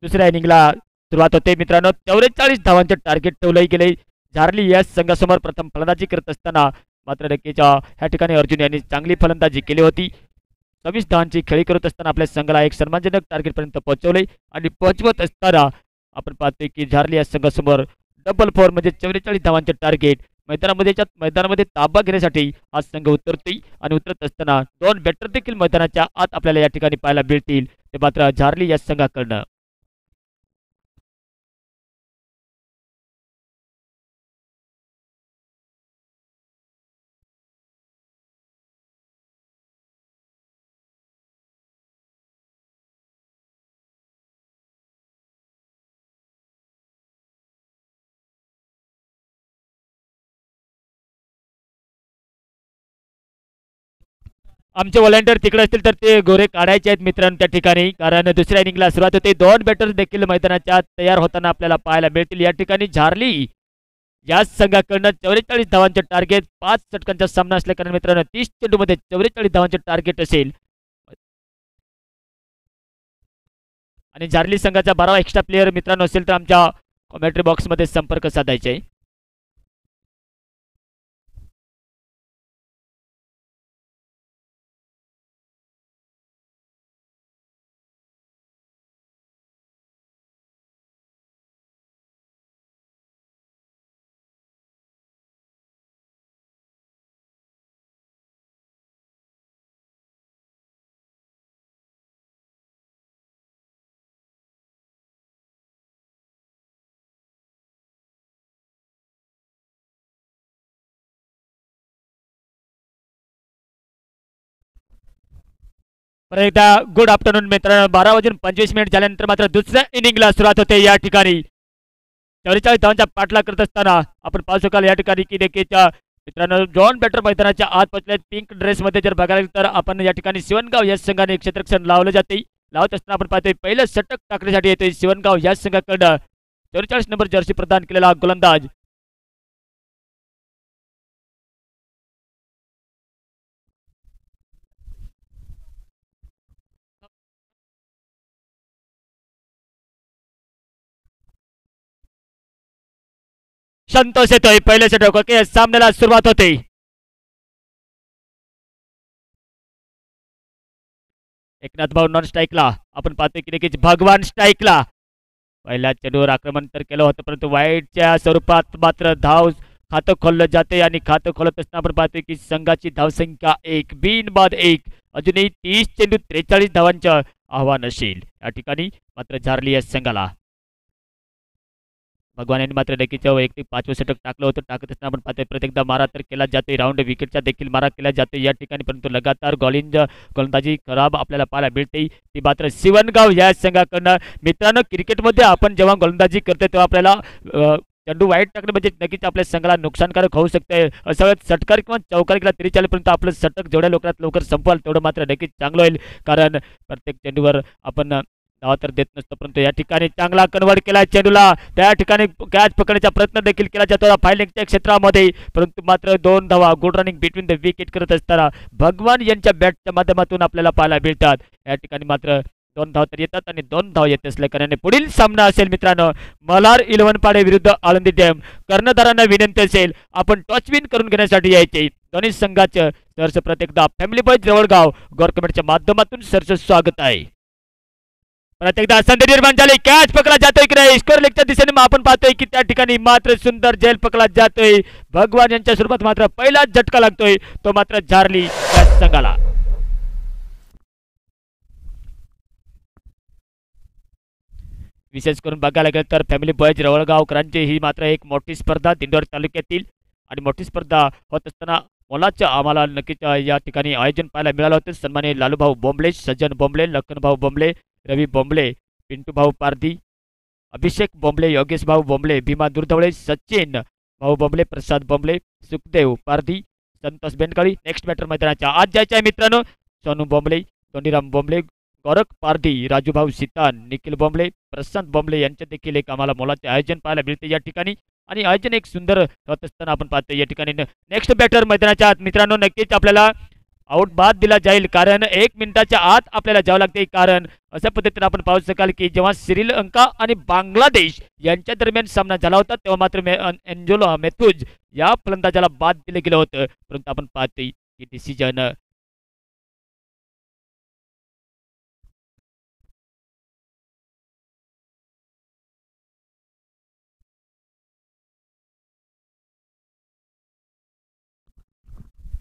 दुसऱ्या इनिंगला सुरुवात होते मित्रांनो। 44 धावांचे टार्गेट ठेवले गेले झारली या संघासमोर प्रथम फलंदाजी करत असताना मात्र नक्कीच्या ह्या ठिकाणी अर्जुन यांनी चांगली फलंदाजी केली होती। 26 धावांची खेळी करत असताना आपल्या संघाला एक सन्मानजनक टार्गेटपर्यंत पोहोचवले आणि पोहोचवत असताना आपण पाहतोय की झारली या संघासमोर डबल फोर म्हणजे 44 धावांचे टार्गेट मैदानामध्ये ताबा घेण्यासाठी हा संघ उतरतोय आणि उतरत असताना दोन बॅटर देखील मैदानाच्या आत आपल्याला या ठिकाणी पाहायला मिळतील ते मात्र झारली या संघाकडनं। आमचे व्हॉलेंटियर तिकडे असतील तर ते गोरे काढायचे आहेत मित्रांनो त्या ठिकाणी, कारण दुसऱ्या इनिंगला सुरुवात होते। दोन बॅटर्स देखील मैदानाच्या तयार होताना आपल्याला पाहायला मिळतील। या ठिकाणी झारली या संघाकडनं 44 धावांचे टार्गेट 5 षटकांचा सामना असल्या कारण मित्रांनो 30 चेंडूमध्ये 44 धावांचे टार्गेट असेल आणि झारली संघाचा 12वा एक्स्ट्रा प्लेयर मित्रांनो असेल तर आमच्या कॉमेंट्री बॉक्समध्ये संपर्क साधायचे। परत एकदा गुड आफ्टरनून मित्रांनो। 12:25 झाल्यानंतर मात्र दुसऱ्या इनिंगला सुरुवात होते। या ठिकाणी 44 धावांचा पाठलाग करत असताना आपण पाहू शकाल या ठिकाणी की देखील मित्रांनो जॉन बॅटर मैदानाच्या आत पोहोचले। पिंक ड्रेसमध्ये जर बघायला तर आपण या ठिकाणी शिवणगाव या संघाने क्षेत्ररक्षण लावलं जाते। लावत असताना आपण पाहतोय पहिलं षटक टाकण्यासाठी येतोय शिवणगाव या संघाकडं 44 नंबर जर्सी प्रदान केलेला गोलंदाज संतोष येतोय। पहिल्या षटक ओके सामन्याला सुरुवात होते। एकनाथ भाऊ नॉन स्ट्राईकला आपण पाहतोय की देखील भगवान स्ट्राईकला पहिल्या चेंडूवर आक्रमण तर केलं होतं परंतु वाईटच्या स्वरूपात मात्र धाव खातं खोललं जाते आणि खातं खोलत असताना आपण पाहतोय की संघाची धावसंख्या 1 बिनबाद 1 अजूनही 30 चेंडू 43 धावांचं आव्हान असेल। या ठिकाणी मात्र झारली या संघाला भगवान यांनी मात्र नक्कीच्या वैयक्तिक 5वं षटक टाकलं होतं। टाकत असताना आपण पाहतोय प्रत्येक एकदा मारा तर केला जातोय राऊंड विकेटचा देखील मारा केला जातोय या ठिकाणी परंतु लगातार गोलंदाजी खराब आपल्याला पाहायला मिळते ती मात्र शिवणगाव या संघाकडनं। मित्रांनो क्रिकेटमध्ये आपण जेव्हा गोलंदाजी करतो तेव्हा आपल्याला चेंडू वाईट टाकणे म्हणजे नक्कीच आपल्या संघाला नुकसानकारक होऊ शकते। असं वेळेस षटकार किंवा चौकार केला तरी चालेल परंतु आपलं षटक जेवढ्या लवकरात लवकर संपवाल तेवढं मात्र नक्कीच चांगलं होईल, कारण प्रत्येक चेंडूवर आपण धावा तर देत नसतो परंतु या ठिकाणी चांगला कन्वर्ट केला चेंडूला। त्या ठिकाणी कॅच पकडण्याचा प्रयत्न देखील केला जातो फायलिंगच्या क्षेत्रामध्ये परंतु मात्र 2 धावा good running between the wicket करत असताना भगवान यांच्या बॅटच्या माध्यमातून आपल्याला पाहायला मिळतात। या ठिकाणी मात्र 2 धाव तर येतात आणि 2 धाव येत असल्या कारणाने पुढील सामना असेल मित्रांनो मल्हार 11 पाडे विरुद्ध आळंदी डॅम. कर्णधारांना विनंती असेल आपण टॉस विन करून घेण्यासाठी यायचे. दोन्ही संघाचं सरचं प्रत्येकदा फॅमिली बॉय जवळगाव गौर कमेंटच्या माध्यमातून सरचं स्वागत आहे. प्रत्येकदा संधी निर्माण झाली कॅच पकडला जातोय की नाही स्कोर लेगच्या दिशेने मग आपण पाहतोय की त्या ठिकाणी मात्र सुंदर झेल पकडला जातोय. भगवान यांच्या स्वरूपात मात्र पहिलाच झटका लागतोय तो मात्र झारली त्या संघाला. विशेष करून बघायला गेलं तर फॅमिली बॉयज रवळगावकरांची ही मात्र एक मोठी स्पर्धा दिंडोर तालुक्यातील आणि मोठी स्पर्धा होत असताना मोलाचं आम्हाला नक्कीच या ठिकाणी आयोजन पाहायला मिळालं होतं. सन्माननीय लालूभाऊ बोंबले, सज्जन बोंबले, लखनभाऊ बोंबले, रवी बोंबले, पिंटू भाऊ पारधी, अभिषेक बोंबले, योगेश भाऊ बोंबले, भीमा दुर्धवळे, सचिन भाऊ बोंबले, प्रसाद बोंबले, सुखदेव पारधी, संतोष बेनकाळी. नेक्स्ट बॅटर मैदानाच्या आज जायचं आहे मित्रांनो सोनू बोंबले, धोनीराम बोंबले, गोरख पारधी, राजूभाऊ सीतान, निखिल बोंबले, प्रशांत बोंबले यांचे देखील एक आम्हाला मोलाचे आयोजन पाहायला मिळते या ठिकाणी आणि आयोजन एक सुंदर होत असताना आपण पाहतो या ठिकाणी. नेक्स्ट बॅटर मैदानाच्या आत मित्रांनो नक्कीच आपल्याला आउट बाद दिला जाईल कारण 1 मिनिटाच्या आत आपल्याला जावं लागते. कारण अशा पद्धतीने आपण पाहू शकाल की जेव्हा श्रीलंका आणि बांगलादेश यांच्या दरम्यान सामना झाला होता तेव्हा मात्र एंजोलो मेथुज या फलंदाजाला बाद दिलं गेलं होतं. परंतु आपण पाहतोय की डिसिजन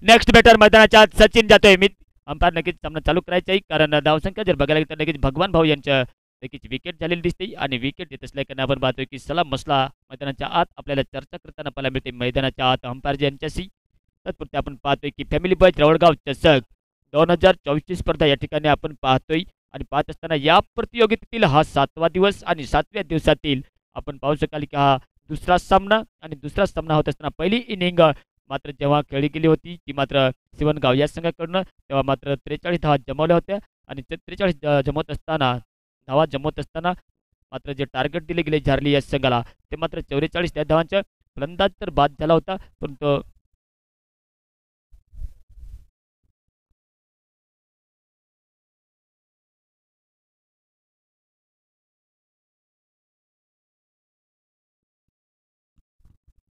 नेक्स्ट बॅटर मैदानाच्या आत सचिन जातोय. मी अंपायर नक्कीच सामना चालू करायचा आहे कारण धावसंख्या जर बघायला गेलं तर नक्कीच भगवान भाऊ यांच्या नक्कीच विकेट झालेली दिसते आणि विकेट येत असल्याकडे आपण पाहतोय की सलाम मसला मैदानाच्या आत आपल्याला चर्चा करताना पाहायला मिळते मैदानाच्या आत अंपायर यांच्याशी. तत्पुरते आपण पाहतोय की फॅमिली बॉय रवळगाव चषक 2024ची स्पर्धा या ठिकाणी आपण पाहतोय आणि पाहत असताना या प्रतियोगितेतील हा 7वा दिवस आणि 7व्या दिवसातील आपण पाहू शकाल की हा दुसरा सामना आणि दुसरा सामना होत असताना पहिली इनिंग मात्र जेव्हा खेळली गेली होती ती मात्र सिवनगाव या संघाकडनं तेव्हा मात्र 43 धावा जमवल्या होत्या आणि 43 जमवत असताना मात्र जे टार्गेट दिले गेले झारली या संघाला ते मात्र 44 त्या धावांच्या फलंदाज तर बाद झाला होता. परंतु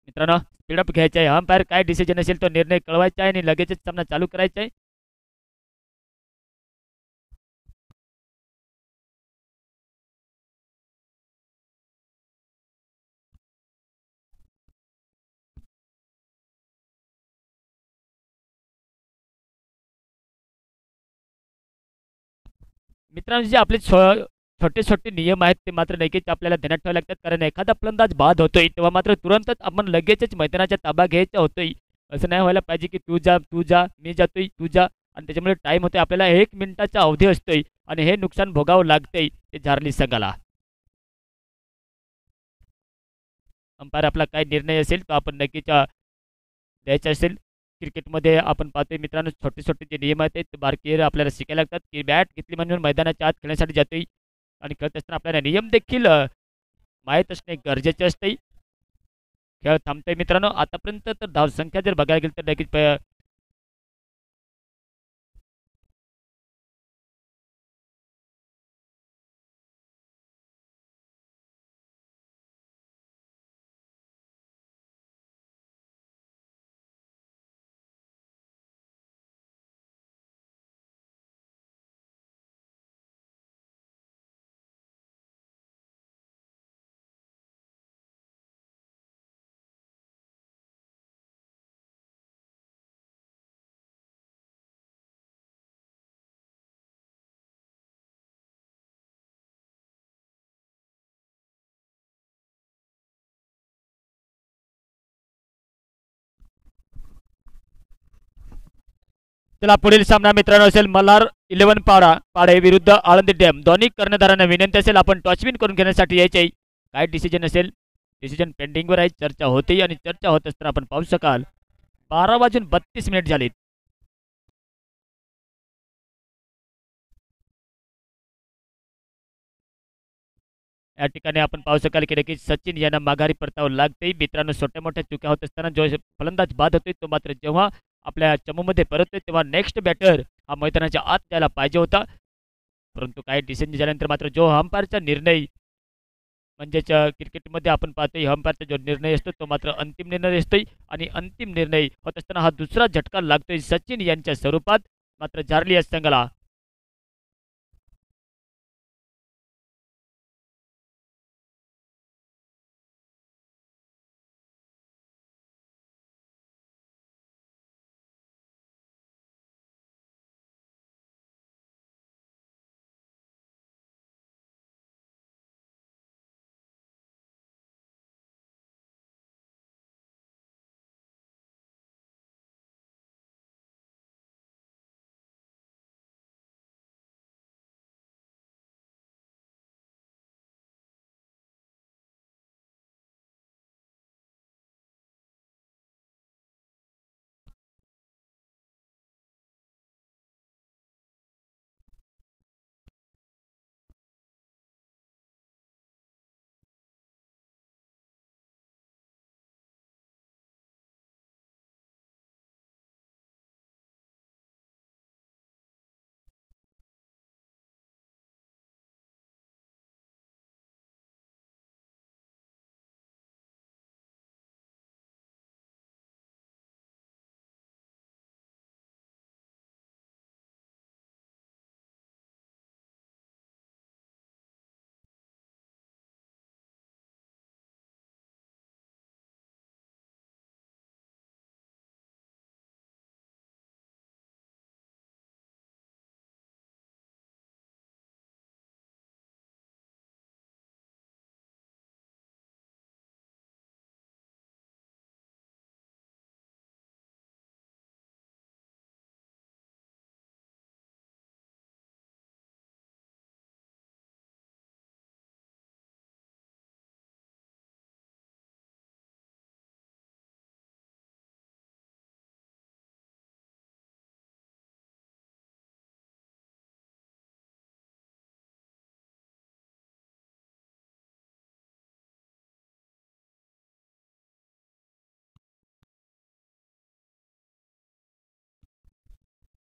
मित्रांनो स्पीडअप घ्यायचा आहे. अंपायर काय डिसिजन असेल तो निर्णय कळवायचा आहे आणि लगेचच सामना चालू करायचा आहे. मित्रांनो जे आपले छोटे छोटे नियम आहेत ते मात्र नक्कीच आपल्याला ध्यानात ठेवावे लागतात कारण एखादा फलंदाज बाद होतोय तेव्हा मात्र तुरंतच आपण लगेचच मैदानाच्या ताबा घ्यायचा होतोय. असं नाही व्हायला पाहिजे की तू जा मी जातोय तू जा आणि त्याच्यामुळे टाइम होतोय. आपल्याला 1 मिनिटाचा अवधी असतोय आणि हे नुकसान भोगावं लागतंय ते झारली संघाला. अंपायर आपला काय निर्णय असेल तो आपण नक्कीच द्यायचा असेल. क्रिकेटमध्ये आपण पाहतोय मित्रांनो छोटे छोटे जे नियम आहेत ते बारकीर आपल्याला शिकायला लागतात की बॅट घेतली म्हणून मैदानाच्या आत खेळण्यासाठी जातोय आणि खेळत असताना आपल्याला नियम देखील माहीत असणे गरजेचे असते. खेळ थांबतोय मित्रांनो. आतापर्यंत तर धावसंख्या जर बघायला गेली तर नक्कीच चला पुढील सामना मित्रांनो असेल मल्हार 11 पाडे विरुद्ध आळंदी डॅम. दोन्ही कर्णधारांना विनंती असेल आपण टॉस विन करून घेण्यासाठी यायचे. काय डिसिजन असेल डिसिजन पेंडिंगवर आहे. चर्चा होते आणि चर्चा होत असताना आपण पाहू शकाल 12:32 झालीत. या ठिकाणी आपण पाहू शकाल की नक्कीच सचिन यांना माघारी परतावं लागते. मित्रांनो छोट्या मोठ्या चुक्या होत असताना जो फलंदाज बाद होतोय तो मात्र जेव्हा आपल्या चमूमध्ये परततोय तेव्हा नेक्स्ट बॅटर हा मैदानाच्या आत जायला पाहिजे होता. परंतु काही डिसिजन झाल्यानंतर मात्र जो अंपायरचा निर्णय म्हणजेच क्रिकेटमध्ये आपण पाहतो अंपायरचा जो निर्णय असतो तो मात्र अंतिम निर्णय असतोय आणि अंतिम निर्णय होत असताना हा दुसरा झटका लागतोय सचिन यांच्या स्वरूपात मात्र झारली या संघाला.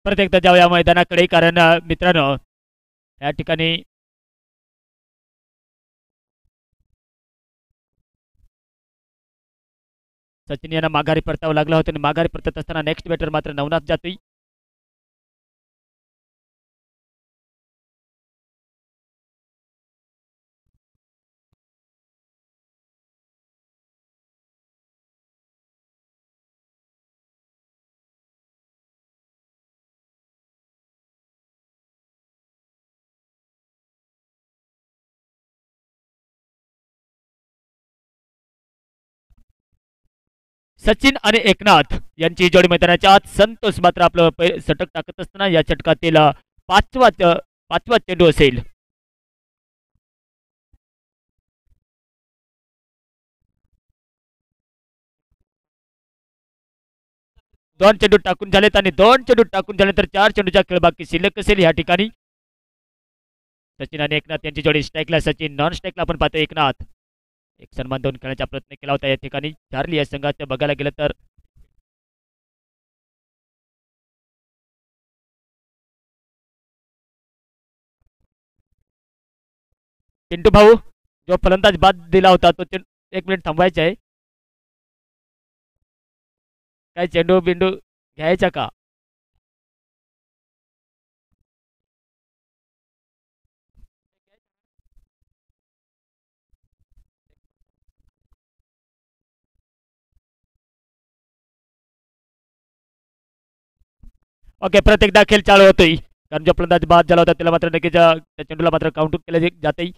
परत एकदा जाऊ या मैदानाकडे कारण मित्रांनो या ठिकाणी सचिन यांना माघारी परतावं लागलं होतं आणि माघारी परतत असताना नेक्स्ट बॅटर मात्र नवनाथ जातोय. सचिन आणि एकनाथ यांची जोडी मैदानाच्या आत संतोष मात्र आपलं षटक टाकत असताना या षटकातील पाचवा चेंडू असेल. दोन चेंडू टाकून झालेत आणि दोन चेंडू टाकून झाल्यानंतर 4 चेंडूचा खेळ बाकी शिल्लक असेल या ठिकाणी. सचिन आणि एकनाथ यांची जोडी स्ट्राईकला सचिन, नॉन स्ट्राईकला आपण पाहतो एकनाथ. एक सन्मान देऊन खेळण्याचा प्रयत्न केला होता या ठिकाणी झारली या संघात बघायला गेलं तर. चिंटू भाऊ जो फलंदाज बाद दिला होता तो 1 मिनिट थांबवायचा आहे. काय चेंडू बिंडू घ्यायचा का? ओके परत एकदा खेळ चालू होतोय कारण जो फलंदाज बाद झाला होता त्याला मात्र नक्कीच त्या चेंडूला मात्र काउंट केले जाते.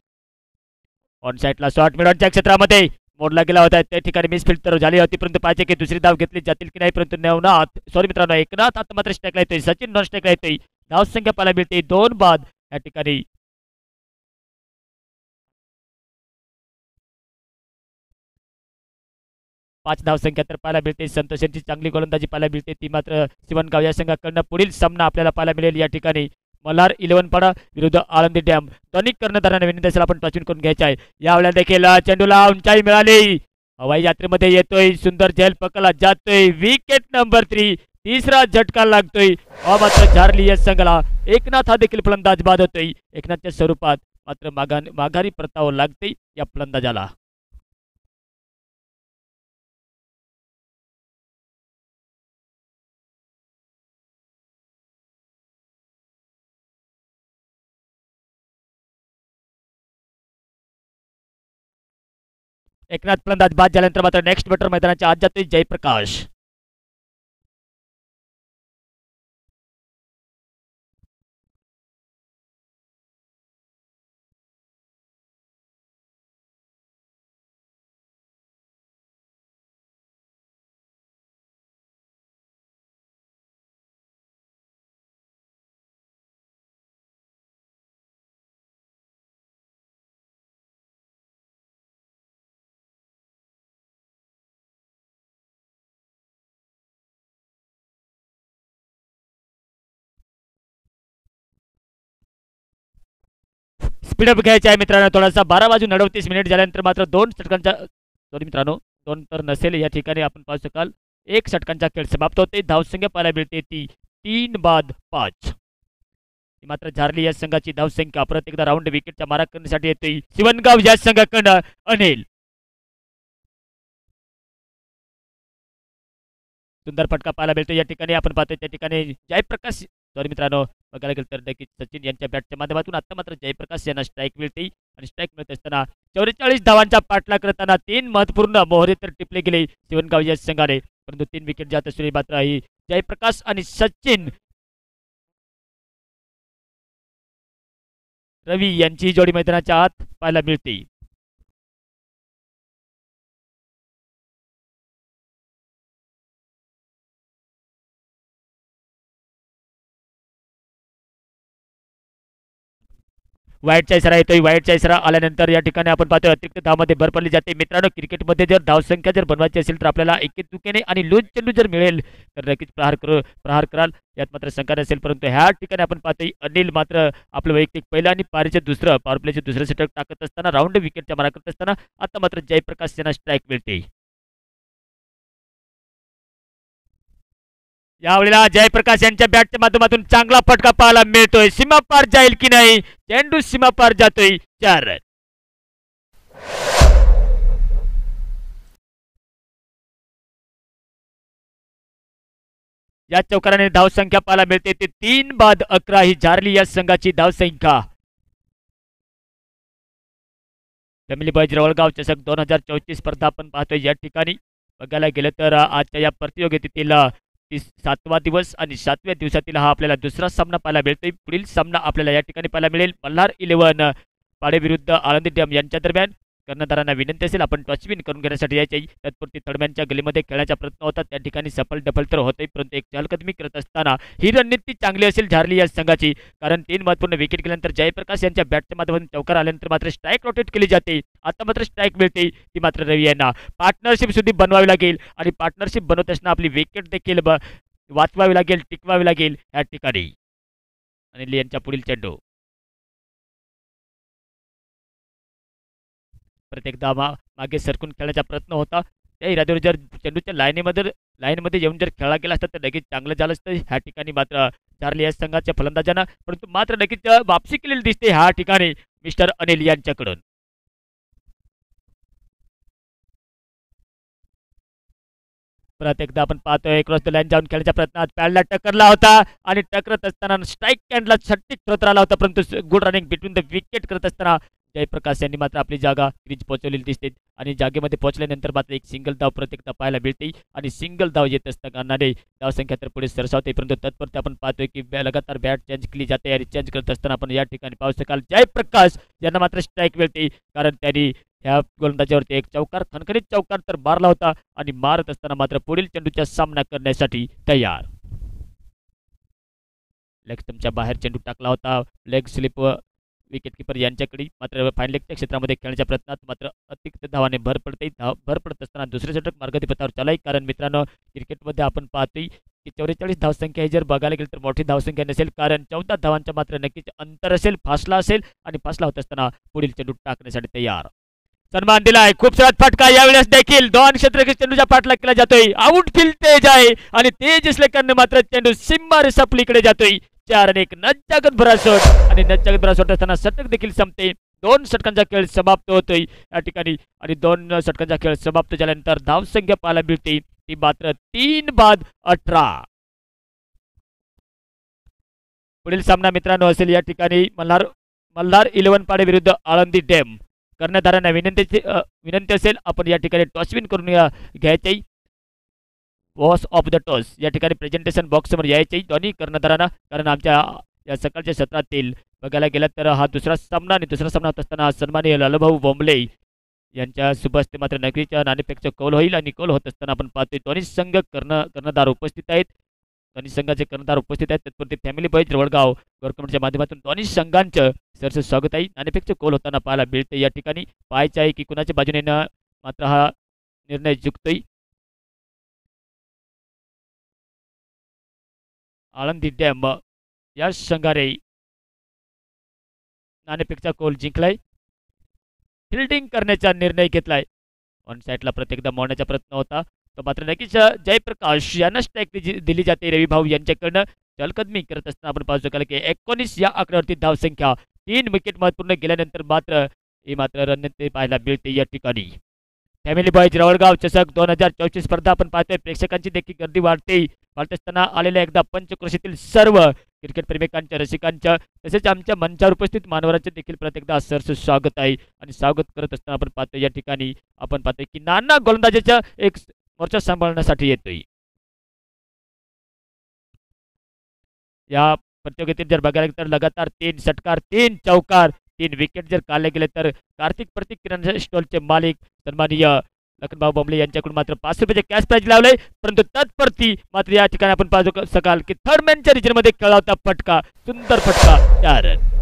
ऑन साईडला शॉट मिडॉनच्या क्षेत्रामध्ये मोडला गेला होता त्या ठिकाणी मिसफील्ड तर झाली होती परंतु पाहिजे की दुसरी धाव घेतली जातील की नाही परंतु नवनाथ सॉरी मित्रांनो एकनाथ आता मात्र स्ट्राईकला येतोय. सचिन नॉन स्ट्राईकला येतोय. धाव संख्या पाहायला मिळते 2 बाद या ठिकाणी. पाच धाव संख्या तर पाहायला मिळते. संतोष यांची चांगली गोलंदाजी पाहायला मिळते ती मात्र शिवणगाव या संघाकडनं पुढील सामना आपल्याला पाहायला मिळेल या ठिकाणी. मल्हार 11 पाडा विरुद्ध आळंदी डॅम. दोन्ही कर्णधारांना विनंती असेल आपण टॉचिंग करून घ्यायचा आहे. यावेळेला देखील चेंडूला उंचाई मिळाली हवाई यात्रेमध्ये येतोय, सुंदर झेल पकडला जातोय, विकेट नंबर 3, तिसरा झटका लागतोय. मात्र झारली या संघाला एकनाथ हा देखील फलंदाज बाद होतोय. एकनाथच्या स्वरूपात मात्र माघारी परतावं लागते या फलंदाजाला. एकनाथ फलंदाज बाद झाल्यानंतर मात्र नेक्स्ट बॅटर मैदानाच्या आत जातोय जयप्रकाश. स्पीडअप घ्यायचा आहे मित्रांनो थोडासा. 12 वाजून 39 झाल्यानंतर मात्र 2 षटकांचा सॉरी मित्रांनो 2 तर नसेल या ठिकाणी आपण पाहू शकाल. 1 षटकांचा खेळ समाप्त होते. धावसंख्या पाहायला मिळते ती 3 बाद 5. मात्र झारली या संघाची धावसंख्या परत एकदा राऊंड विकेटचा मारा करण्यासाठी येते शिवणगाव या संघाकडनं अनिल. सुंदर फटका पाहायला मिळतो या ठिकाणी. आपण पाहतोय त्या ठिकाणी जयप्रकाश सॉरी मित्रांनो बघायला गेलं तर नक्कीच सचिन यांच्या बॅटच्या माध्यमातून आता मात्र जयप्रकाश यांना स्ट्राईक मिळते. आणि स्ट्राईक मिळत असताना 44 धावांचा पाठलाग करताना 3 महत्वपूर्ण मोहरे तर टिपले गेले शिवणगाव या संघाने. परंतु 3 विकेट जात असून मात्र ही जयप्रकाश आणि सचिन रवी यांची जोडी मैदानाच्या आत पाहायला मिळते. वाईटचा इशारा येतोय. वाईटचा इशारा आल्यानंतर या ठिकाणी आपण पाहतोय अतिरिक्त धावामध्ये भर पडली जाते. मित्रांनो क्रिकेटमध्ये जर धावसंख्या जर बनवायची असेल तर आपल्याला एकेत दुकेने आणि लूज चेंडू जर मिळेल तर नक्कीच प्रहार कराल यात मात्र शंका नसेल. परंतु ह्या ठिकाणी आपण पाहतोय अनिल मात्र आपलं वैयक्तिक पहिलं आणि पारीचे दुसरं पॉवर प्लेचे दुसरं षटक टाकत असताना राऊंड विकेटच्या मारा करत असताना आता मात्र जयप्रकाश यांना स्ट्राईक मिळते. यावेळेला जयप्रकाश यांच्या बॅटच्या माध्यमातून चांगला फटका पाहायला मिळतोय. सीमा पार जाईल की नाही. चेंडू सीमा पार जातोय. 4 रन. या चौकाराने धावसंख्या पाहायला मिळते ते 3 बाद 11 ही झारली या संघाची धावसंख्या. फॅमिली बॉयज रवळगाव चषक 2024 स्पर्धा आपण पाहतोय. या ठिकाणी बघायला गेलं तर आजच्या या प्रतियोगितेतील 7वा दिवस आणि 7व्या दिवसातील हा आपल्याला दुसरा सामना पाहायला मिळतोय. पुढील सामना आपल्याला या ठिकाणी पाहायला मिळेल मल्हार 11 पाडे विरुद्ध आळंदी डॅम यांच्या दरम्यान. कर्णधारांना विनंती असेल आपण टॉस विन करून घेण्यासाठी यायचे. तत्पुरती थडम्यांच्या गलीमध्ये खेळण्याचा प्रयत्न होता त्या ठिकाणी सफल डफल तर होते. परंतु एक चहलकदमी करत असताना ही रणनीती चांगली असेल झारली या संघाची. कारण 3 महत्वपूर्ण विकेट गेल्यानंतर जयप्रकाश यांच्या बॅटच्या माध्यमातून चौकार आल्यानंतर मात्र स्ट्राईक रोटेट केली जाते. आता मात्र स्ट्राईक मिळते ती मात्र रवी यांना पार्टनरशिप सुद्धा बनवावी लागेल आणि पार्टनरशिप बनवत असताना आपली विकेट देखील वाचवावी लागेल टिकवावी लागेल या ठिकाणी. अनिल यांच्या पुढील चेंडू प्रत्येकदा मागे सरकून खेळण्याचा प्रयत्न होता. त्या इराद्यावर जर चेंडूच्या लाईनमध्ये येऊन जर खेळला गेला असता तर नक्कीच चांगलं झालं असतं ह्या ठिकाणी. मात्र झारली या संघाच्या फलंदाजांना परंतु मात्र नक्कीच वापसी केलेली दिसते ह्या ठिकाणी मिस्टर अनिल यांच्याकडून. परत एकदा आपण पाहतोय क्रॉस द लाईन जाऊन खेळण्याच्या प्रयत्नात पॅडला टक्करला होता आणि टकरत असताना स्ट्राईक कॅन्डला छट्टीत ठरत राहिला होता. परंतु good running between the wicket करत असताना जयप्रकाश यांनी मात्र आपली जागा क्रीज पोहोचवलेली दिसते. आणि जागेमध्ये पोहोचल्यानंतर मात्र एक सिंगल धाव प्रत्येकदा पाहायला मिळते. आणि सिंगल धाव येत असताना धावसंख्या तर पुढे सरसावते. परंतु तत्परते आपण पाहतोय की लगातार बॅट चेंज केली जाते आणि चेंज करत असताना आपण या ठिकाणी पाहू शकाल जयप्रकाश यांना मात्र स्ट्राईक मिळते. कारण त्यांनी ह्या गोलंदाजावरती एक चौकार खणखणीत चौकार तर मारला होता आणि मारत असताना मात्र पुढील चेंडूचा सामना करण्यासाठी तयार. लेग स्टंपच्या बाहेर चेंडू टाकला होता. लेग स्लिप विकेट किपर यांच्याकडे. मात्र फाईन लेगच्या क्षेत्रामध्ये खेळण्याच्या प्रयत्नात मात्र अतिरिक्त धावाने भर पडत असताना दुसरे षटक मार्गदीपथावर चालू. कारण मित्रांनो क्रिकेटमध्ये आपण पाहतोय की 44 धावसंख्या ही जर बघायला गेली तर मोठी धावसंख्या नसेल. कारण 14 धावांच्या मात्र नक्कीच अंतर असेल फासला असेल आणि फासला होत असताना पुढील चेंडू टाकण्यासाठी तयार. सन्मान दिलाय. खूप सारा फटका यावेळेस देखील दोन क्षेत्ररक्षक चेंडूच्या पाठलाग केला जातोय. आउटफील्ड तेज आहे आणि तेज असल्याकारणे मात्र चेंडू सीमा सपलीकडे जातोय. 4 आणि 1 नज्जागत भरा शॉट आणि नज्जागत भरा शॉट असताना षटक देखील संपते. 2 षटकांचा खेळ समाप्त होतोय या ठिकाणी आणि 2 षटकांचा खेळ समाप्त झाल्यानंतर धावसंख्या पाहायला मिळते ती मात्र 3 बाद 18. पुढील सामना मित्रांनो असेल या ठिकाणी मल्हार 11 पाडे विरुद्ध आळंदी डेम. कर्णधारांना विनंती असेल आपण या ठिकाणी टॉस विन करून घ्यायचे. बॉस ऑफ द टॉस या ठिकाणी प्रेझेंटेशन बॉक्स समोर यायचे दोन्ही कर्णधारांना, कारण आमच्या या सकाळच्या सत्रातील बघायला गेला तर हा दुसरा सामना आणि दुसरा सामना होत असताना सन्माननीय लालभाऊ बोंबले यांच्या शुभ हस्ते मात्र नगरीच्या नाणेफेकचा कौल होईल आणि कौल होत असताना आपण पाहतोय दोन्ही संघ कर्णधार उपस्थित आहेत. दोन्ही संघाचे कर्णधार उपस्थित आहेत. तत्पूर्वी फॅमिली बॉईज वडगाव गव्हर्नमेंटच्या माध्यमातून दोन्ही संघांचं सरस स्वागत आहे. नाणेफेकचं कौल होताना पाहायला मिळते. या ठिकाणी पाहायचं आहे की कुणाच्या बाजूने मात्र हा निर्णय जिंकतोय. आळंदी डॅम या संघाने नाणेफेकचा कौल जिंकलाय. फिल्डिंग करण्याचा निर्णय घेतलाय. ऑन साईडला प्रत्येकदा मोडण्याचा प्रयत्न होता तो मात्र नक्कीच जयप्रकाश यांना स्ट्राईक दिली जाते. रवी भाऊ यांच्याकडनं चलकदमी करत असताना आपण पाहू शकाल की 19 या आकड्यावरती धावसंख्या. 3 विकेट महत्वपूर्ण गेल्यानंतर मात्र रणनीती पाहायला मिळते या ठिकाणी. फॅमिली बॉईज रावळगाव चषक 2024 स्पर्धा आपण पाहतोय. प्रेक्षकांची देखील गर्दी वाढते असताना आलेल्या एकदा पंचक्रोशीतील सर्व क्रिकेट प्रेमिकांच्या रसिकांच्या तसेच आमच्या मंचावर उपस्थित मानवरांचे देखील प्रत्येकदा सरस स्वागत आहे. आणि स्वागत करत असताना आपण पाहतोय या ठिकाणी आपण पाहतोय की नाना गोलंदाजीचा एक मोर्चा सांभाळण्यासाठी येतोय. या प्रतियोगितेत जर बघायला तर लगातार 3 षटकार 3 चौकार 3 विकेट जर काढले गेले तर कार्तिक प्रतीक किराणा स्टॉलचे मालिक सन्माननीय लखनभाऊ बोंबले यांच्याकडून मात्र 500 रुपयाचे कॅश प्राइज लावले. परंतु तत्परती मात्र या ठिकाणी आपण पाहू शकाल की थर्ड मॅनच्या रिजनमध्ये खेळला होता फटका, सुंदर फटका 4 रन.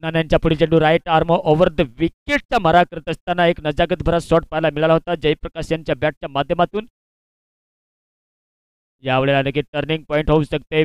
नाण्यांच्या पुढे चेंडू राईट आर्म ओव्हर द विकेटचा मारा करत असताना एक नजाकत भरा शॉट पाहायला मिळाला होता जयप्रकाश यांच्या बॅटच्या माध्यमातून. यावेळेला लगेच टर्निंग पॉईंट होऊ शकते.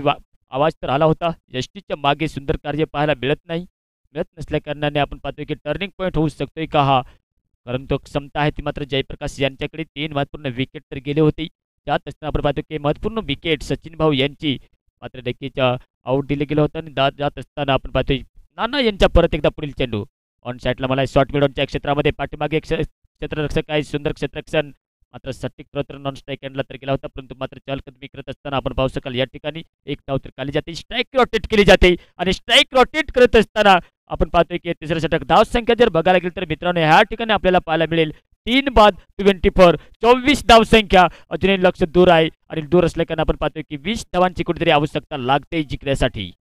आवाज तर आला होता. यष्टीच्या मागे सुंदर कार्य पाहायला मिळत नसल्या कारणाने आपण पाहतोय की टर्निंग पॉईंट होऊ शकतोय का हा, कारण तो क्षमता आहे ती मात्र जयप्रकाश यांच्याकडे. 3 महत्वपूर्ण विकेट तर गेले होते. त्यात असताना आपण पाहतो की महत्वपूर्ण विकेट सचिन भाऊ यांची मात्र नक्कीच आउट दिले गेलं होतं. आणि जात असताना आपण पाहतोय नाना यांच्या परत एकदा पुढील चेंडू ऑन साईडला मला शॉर्ट मिडॉनच्या क्षेत्रामध्ये पाठीमागे एक क्षेत्ररक्षक आहे सुंदर क्षेत्ररक्षण मात्र सटीक प्रयत्न नॉन स्ट्राईक एंडला तर केला होता. परंतु मात्र चलकदमी करत असताना आपण पाहू शकाल या ठिकाणी एक धाव तर काढली जाते. स्ट्राईक रोटेट केली जाते आणि स्ट्राईक रोटेट करत असताना आपण पाहतोय की तिसरं षटक. धाव संख्या जर बघायला गेली तर मित्रांनो ह्या ठिकाणी आपल्याला पाहायला मिळेल 3 बाद 24 24 धाव संख्या. अजूनही लक्ष दूर आहे आणि दूर असल्याकारणे आपण पाहतोय की 20 धावांची कुठेतरी आवश्यकता लागते जिंकण्यासाठी.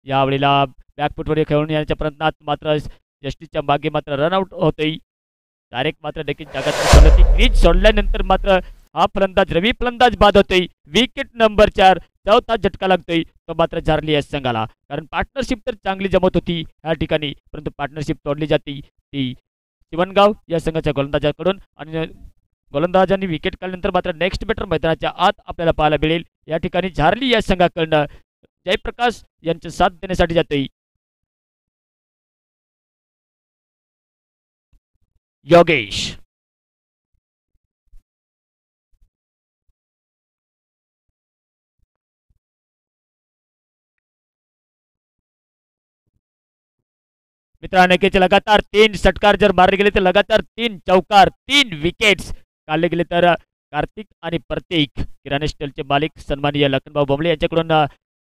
यावेळेला बॅकफुटवर खेळून येण्याच्या प्रयत्नात मात्र यष्टीच्या मागे मात्र रनआउट होतोय. डायरेक्ट मात्र देखील जगात क्रीज सोडल्यानंतर मात्र हा फलंदाज रवी फलंदाज बाद होतोय. विकेट नंबर 4 चौथा झटका लागतोय तो मात्र झारली या संघाला, कारण पार्टनरशिप तर चांगली जमत होती या ठिकाणी, परंतु पार्टनरशिप तोडली जाते ती शिवणगाव या संघाच्या गोलंदाजाकडून. आणि गोलंदाजांनी विकेट काढल्यानंतर मात्र नेक्स्ट बॅटर मैदानाच्या आत आपल्याला पाहायला मिळेल. या ठिकाणी झारली या संघाकडनं जयप्रकाश यांचा साथ देण्यासाठी जातोय योगेश. मित्रांनो लगातार 3 षटकार जर मारले गेले तर लगातार 3 चौकार 3 विकेट्स काढले गेले तर कार्तिक आणि प्रतीक किराणा स्टीलचे मालिक सन्माननीय लखनभाऊ बोंबले यांच्याकडून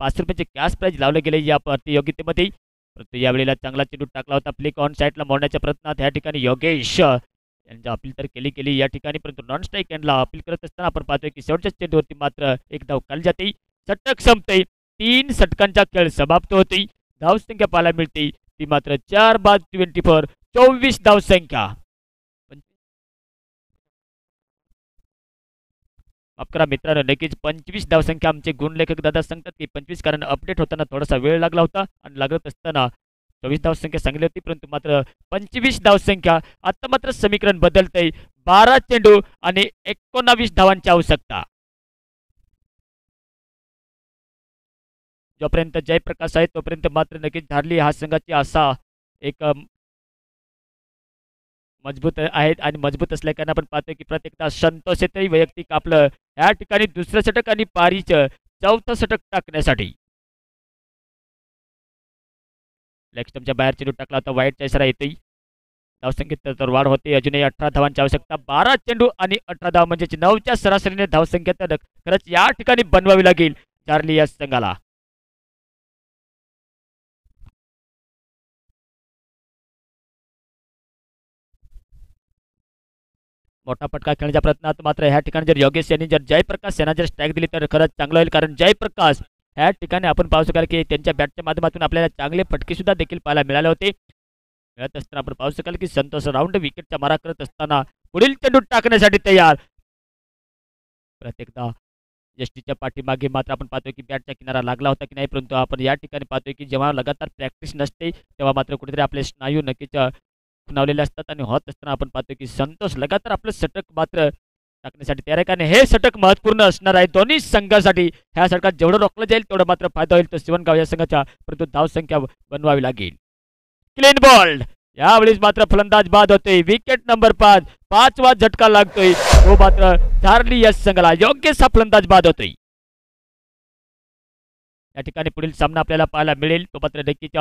500 रुपयाचे कॅश प्राइज लावले गेले या प्रतियोगितेमध्ये. परंतु यावेळेला चांगला चेंडू टाकला होता फ्लिक ऑन साईडला मोडण्याच्या प्रयत्नात या ठिकाणी योगेश यांची अपील तर केली या ठिकाणी, परंतु नॉन स्ट्राईक एंडला अपील करत असताना आपण पाहतोय की शेवटच्या चेंडूवरती मात्र एक धाव काढली जाते. षटक संपते. 3 षटकांचा खेळ समाप्त होते. धावसंख्या पाहायला मिळते ती मात्र 4 बाद 24 24 धावसंख्या. माफ करा मित्रांनो, नक्कीच 25 धावसंख्या आमचे गुणलेखक दादा सांगतात की 25, कारण अपडेट होताना थोडासा वेळ लागला होता आणि लागत असताना 24 धावसंख्या सांगली होती, परंतु मात्र 25 धावसंख्या. आता मात्र समीकरण बदलतंय. 12 चेंडू आणि 19 धावांची आवश्यकता. जोपर्यंत जयप्रकाश आहे तोपर्यंत मात्र नक्कीच धारली हा संघाची असा एक मजबूत आहेत आणि मजबूत असल्याकारणे आपण पाहतोय की प्रत्येकदा संतोष येतही वैयक्तिक आपलं या ठिकाणी दुसरं षटक आणि पारीचं चौथं षटक टाकण्यासाठी. लेग स्टंपच्या बाहेर चेंडू टाकला होता, वाईटचा इशारा येतोय. धावसंख्येत तर वाढ होते, अजूनही 18 धावांची आवश्यकता. 12 चेंडू आणि 18 धाव म्हणजे 9च्या सरासरीने धावसंख्या तर खरंच या ठिकाणी बनवावी लागेल चार्ली या संघाला. मोठा फटका खेळण्याच्या प्रयत्नात मात्र ह्या ठिकाणी जर योगेश यांनी जर जयप्रकाश यांना जर स्ट्राईक दिली तर खरंच चांगलं होईल, कारण जयप्रकाश ह्या ठिकाणी आपण पाहू शकाल की त्यांच्या बॅटच्या माध्यमातून आपल्याला चांगले फटके सुद्धा देखील पाहायला मिळाले होते. मिळत असताना आपण पाहू शकाल की संतोष राऊंड विकेटचा मारा करत असताना पुढील चेंडू टाकण्यासाठी तयार. प्रत्येकदा यष्टीच्या पाठीमागे मात्र आपण पाहतोय की बॅटचा किनारा लागला होता की नाही, परंतु आपण या ठिकाणी पाहतोय की जेव्हा लगातार प्रॅक्टिस नसते तेव्हा मात्र कुठेतरी आपले स्नायू नक्कीच खुणावलेले असतात आणि होत असताना आपण पाहतोय की संतोष लगातार आपलं षटक मात्र टाकण्यासाठी तयार आहे, कारण हे षटक महत्त्वपूर्ण असणार आहे दोन्ही संघासाठी. ह्या षटकात जेवढं रोखलं जाईल तेवढं मात्र फायदा होईल तो सिवनगाव या संघाच्या, परंतु धावसंख्या बनवावी लागेल. Clean bowled. यावेळेस मात्र फलंदाज बाद होतोय. विकेट नंबर 5, 5वा झटका लागतोय तो मात्र चार्ली या संघाला. योग्य हा फलंदाज बाद होतोय. या ठिकाणी पुढील सामना आपल्याला पाहायला मिळेल तो मात्र नक्कीच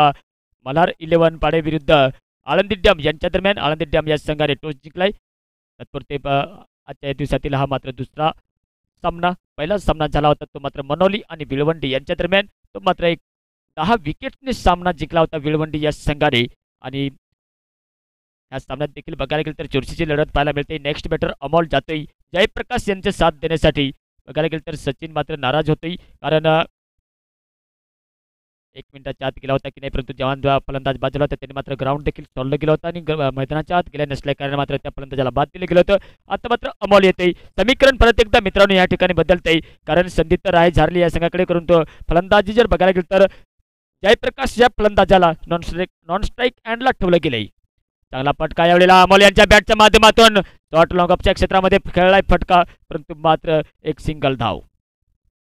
मल्हार 11 पाडे विरुद्ध आळंदी डॅम यांच्या दरम्यान. आळंदी डॅम या संघाने टॉस जिंकलाय. तत्पुरते आजच्या दिवसातील हा मात्र दुसरा सामना. पहिला सामना झाला होता तो मात्र मनोली आणि विळवंडी यांच्या दरम्यान. तो मात्र एक 10 विकेटने सामना जिंकला होता विळवंडी या संघाने. आणि या सामन्यात देखील बघायला गेलं तर चुरशीची लढत पाहायला मिळते. नेक्स्ट बॅटर अमोल जातोय जयप्रकाश यांचे साथ देण्यासाठी. बघायला गेलं तर सचिन मात्र नाराज होतोय, कारण 1 मिनिटाच्या आत गेला होता की नाही, परंतु जेव्हा फलंदाज बाद झाला होता त्यांनी मात्र ग्राउंड देखील सोडलं गेलं होतं आणि मैदानाच्या आत गेल्या नसल्या कारण मात्र त्या फलंदाजाला बाद दिलं गेलं होतं. आता मात्र अमोल येते. समीकरण परत एकदा मित्रांनो या ठिकाणी बदलतंय, कारण संधी तर आहे झारली या संघाकडे, करून तो फलंदाजी जर बघायला गेलं तर जयप्रकाश या फलंदाजाला नॉन स्ट्राईक हँडला ठेवलं गेलंय. चांगला फटका यावेळेला अमोल यांच्या बॅटच्या माध्यमातून शॉर्ट लॉंग ऑफच्या क्षेत्रामध्ये खेळलाय फटका, परंतु मात्र एक सिंगल धाव.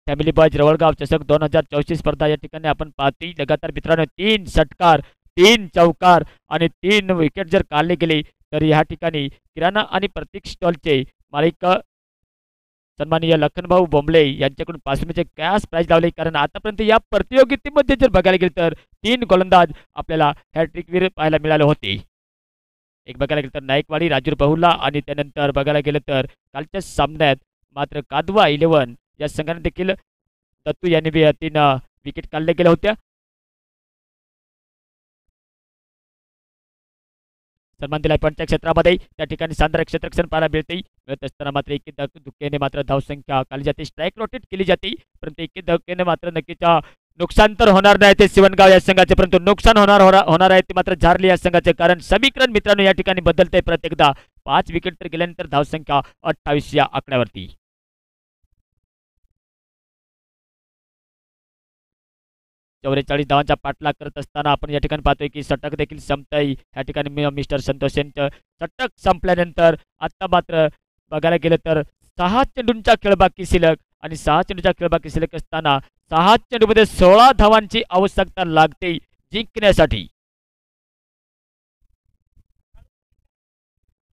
फॅमिली बॉयज रवळगाव चषक 2034 स्पर्धा या ठिकाणी आपण पाहतोय. लगातार मित्रांनो 3 षटकार, 3 चौकार आणि 3 विकेट जर काढले गेले तर या ठिकाणी किराणा आणि प्रतीक स्टॉलचे मालिक सन्माननीय लखनभाऊ बोंबले यांच्याकडून 500 रुपयाचे कॅश प्राइज लावले, कारण आतापर्यंत या प्रतियोगितेमध्ये जर बघायला गेलं तर 3 गोलंदाज आपल्याला हॅट्रिकवीर पाहायला मिळाले होते. एक बघायला गेलं तर नायकवाडी राजूर बहुला, आणि त्यानंतर बघायला गेलं तर कालच्या सामन्यात मात्र कादवा 11 या संघाने देखील दत्तू यांनी 3 विकेट काढले गेल्या होत्या. सन्मान दिलाय पंच क्षेत्रामध्ये. त्या ठिकाणी शानदार क्षेत्ररक्षण पाहायला मिळत असताना मात्र एकी धक्क्याने मात्र धावसंख्या काढली जाते, स्ट्राईक रोटेट केली जाते, परंतु एकी धक्क्याने मात्र नक्कीच नुकसान तर होणार नाही ते सिवनगाव या संघाचे, परंतु नुकसान होणार आहे ते मात्र झारली या संघाचे, कारण समीकरण मित्रांनो या ठिकाणी बदलतंय. प्रत्येकदा 5 विकेट तर गेल्यानंतर धावसंख्या 28 या आकड्यावरती. 44 धावांचा पाठलाग करत असताना आपण या ठिकाणी पाहतोय की षटक देखील संपतंय. या ठिकाणी मिस्टर संतोष यांचं षटक संपल्यानंतर आता मात्र बघायला गेलं तर 6 चेंडूंचा खेळ बाकी शिल्लक, आणि 6 चेंडूचा खेळ बाकी शिल्लक असताना 6 चेंडूमध्ये 16 धावांची आवश्यकता लागते जिंकण्यासाठी.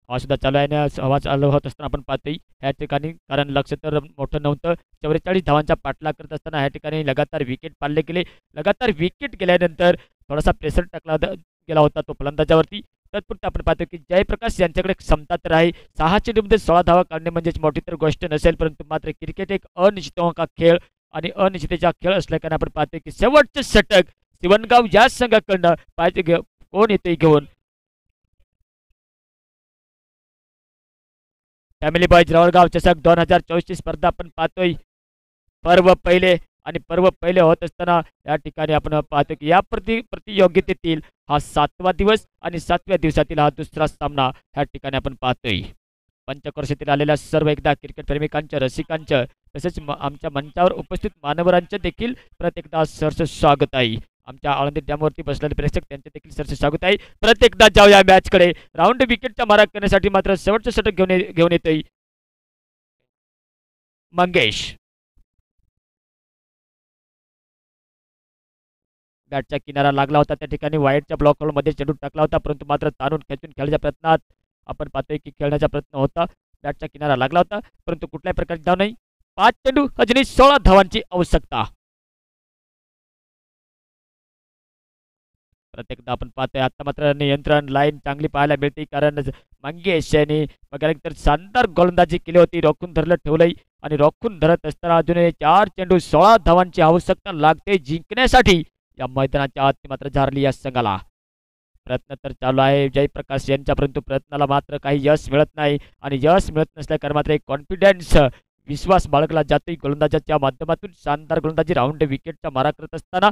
हवा सुद्धा चालू आहे आणि हवा चालू होत असताना आपण पाहतोय ह्या ठिकाणी, कारण लक्ष तर मोठं नव्हतं. 44 धावांचा पाठलाग करत असताना ह्या ठिकाणी लगातार विकेट पाडले गेले. लगातार विकेट गेल्यानंतर थोडासा प्रेशर टाकला गेला होता तो फलंदाजावरती. तत्पुरता आपण पाहतो की जयप्रकाश यांच्याकडे क्षमता तर आहे. 6 चेंडूमध्ये 16 धावा काढणे म्हणजेच मोठी तर गोष्ट नसेल, परंतु मात्र क्रिकेट एक अनिश्चितता खेळ आणि अनिश्चिततेचा खेळ असल्याकारणे आपण पाहतोय की शेवटचे षटक सिवनगाव या संघाकडनं पाहिजे कोण येते घेऊन. फॅमिली बॉयज रवळगाव चषक 2024 स्पर्धा आपण पाहतोय. पर्व पहिले होत असताना या ठिकाणी आपण पाहतो की या प्रतियोगितेतील हा 7वा दिवस आणि 7व्या दिवसातील हा दुसरा सामना ह्या ठिकाणी आपण पाहतोय. पंचक्रोशीतील आलेल्या सर्व एकदा क्रिकेट प्रेमिकांच्या रसिकांचं तसेच आमच्या मंचावर उपस्थित मान्यवरांचे देखील परत एकदा सरस स्वागत आहे. आमच्या आळंदी डॅमवरती बसलेले प्रेक्षक त्यांचे देखील सरस स्वागत आहे. परत एकदा जाऊया मॅचकडे. राऊंड विकेटचा मारा करण्यासाठी मात्र शेवटचं षटक घेऊन येतोय मंगेश. बॅटचा किनारा लागला होता त्या ठिकाणी वाईडच्या ब्लॉक मध्ये चेंडू टाकला होता, परंतु मात्र ताणून खेचून खेळण्याच्या प्रयत्नात आपण पाहतोय की खेळण्याचा प्रयत्न होता. बॅटचा किनारा लागला होता परंतु कुठल्याही प्रकारचे धाव नाही. 5 चेंडू अजूनही 16 धावांची आवश्यकता. प्रत्येकदा आपण पाहतोय आता मात्र नियंत्रण लाईन चांगली पाहायला मिळते, कारण मंगेश यांनी बघायला तर शानदार गोलंदाजी केली होती. रोखून धरलं ठेवलंय आणि रोखून धरत असताना अजूनही 4 चेंडू 16 धावांची आवश्यकता लागते जिंकण्यासाठी. या मैदानाच्या आत मात्र झारली या संघाला. प्रयत्न तर चालू आहे जयप्रकाश यांच्या, परंतु प्रयत्नाला मात्र काही यश मिळत नाही आणि यश मिळत नसल्या कारण मात्र एक कॉन्फिडन्स विश्वास बाळगला जातोय गोलंदाजाच्या माध्यमातून. शानदार गोलंदाजी राऊंड विकेटचा मारा करत असताना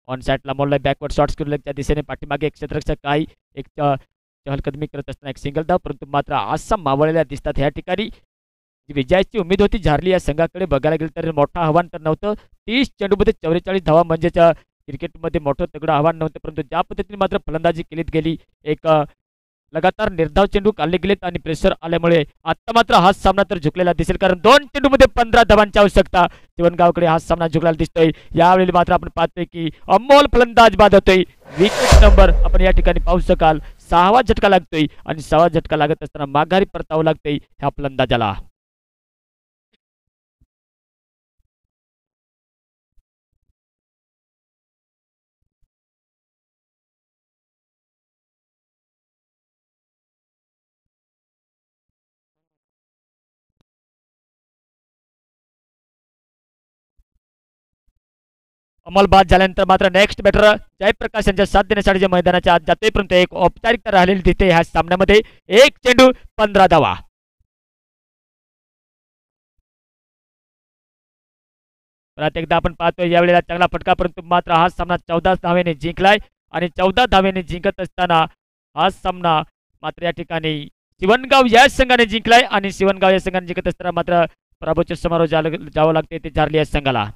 ऑन साईडला मोडलाय बॅकवर्ड शॉट्स करू त्या दिशेने पाठीमागे एक क्षेत्ररक्षक काही एक चहलकदमी करत असताना एक सिंगल धाव, परंतु मात्र आसाम मावळलेल्या दिसतात ह्या ठिकाणी. विजयाची उमेद होती झारली या संघाकडे. बघायला गेलं तर मोठं आव्हान तर नव्हतं. 30 चेंडूमध्ये 44 धावा म्हणजेच क्रिकेटमध्ये मोठं तगडं आव्हान नव्हतं, परंतु ज्या पद्धतीने मात्र फलंदाजी केलीत गेली, एक लगातार निर्धाव चेंडू काढले गेलेत आणि प्रेशर आल्यामुळे आता मात्र हा सामना तर झुकलेला दिसेल, कारण 2 चेंडूमध्ये 15 धावांची आवश्यकता. शिवणगावकडे हा सामना झुकलेला दिसतोय. यावेळी मात्र आपण पाहतोय की अमोल फलंदाज बाद होतोय. विकेट नंबर आपण या ठिकाणी पाहू शकाल. 6वा झटका लागतोय आणि 6वा झटका लागत असताना माघारी परतावं लागतंय ह्या फलंदाजाला. अमोल बाद झाल्यानंतर मात्र नेक्स्ट बॅटर जयप्रकाश यांच्या साथ देण्यासाठी जे मैदानाच्या आत जातोय, परंतु एक औपचारिकता राहिलेली तिथे ह्या सामन्यामध्ये. 1 चेंडू 15 धावा. परत एकदा आपण पाहतोय यावेळेला चांगला फटका, परंतु मात्र हा सामना 14 धावेने जिंकलाय आणि 14 धावेने जिंकत असताना हा सामना मात्र या ठिकाणी शिवणगाव या संघाने जिंकलाय आणि शिवणगाव या संघाने जिंकत असताना मात्र पराभूचे समारोह जावं लागते ते झारली या संघाला.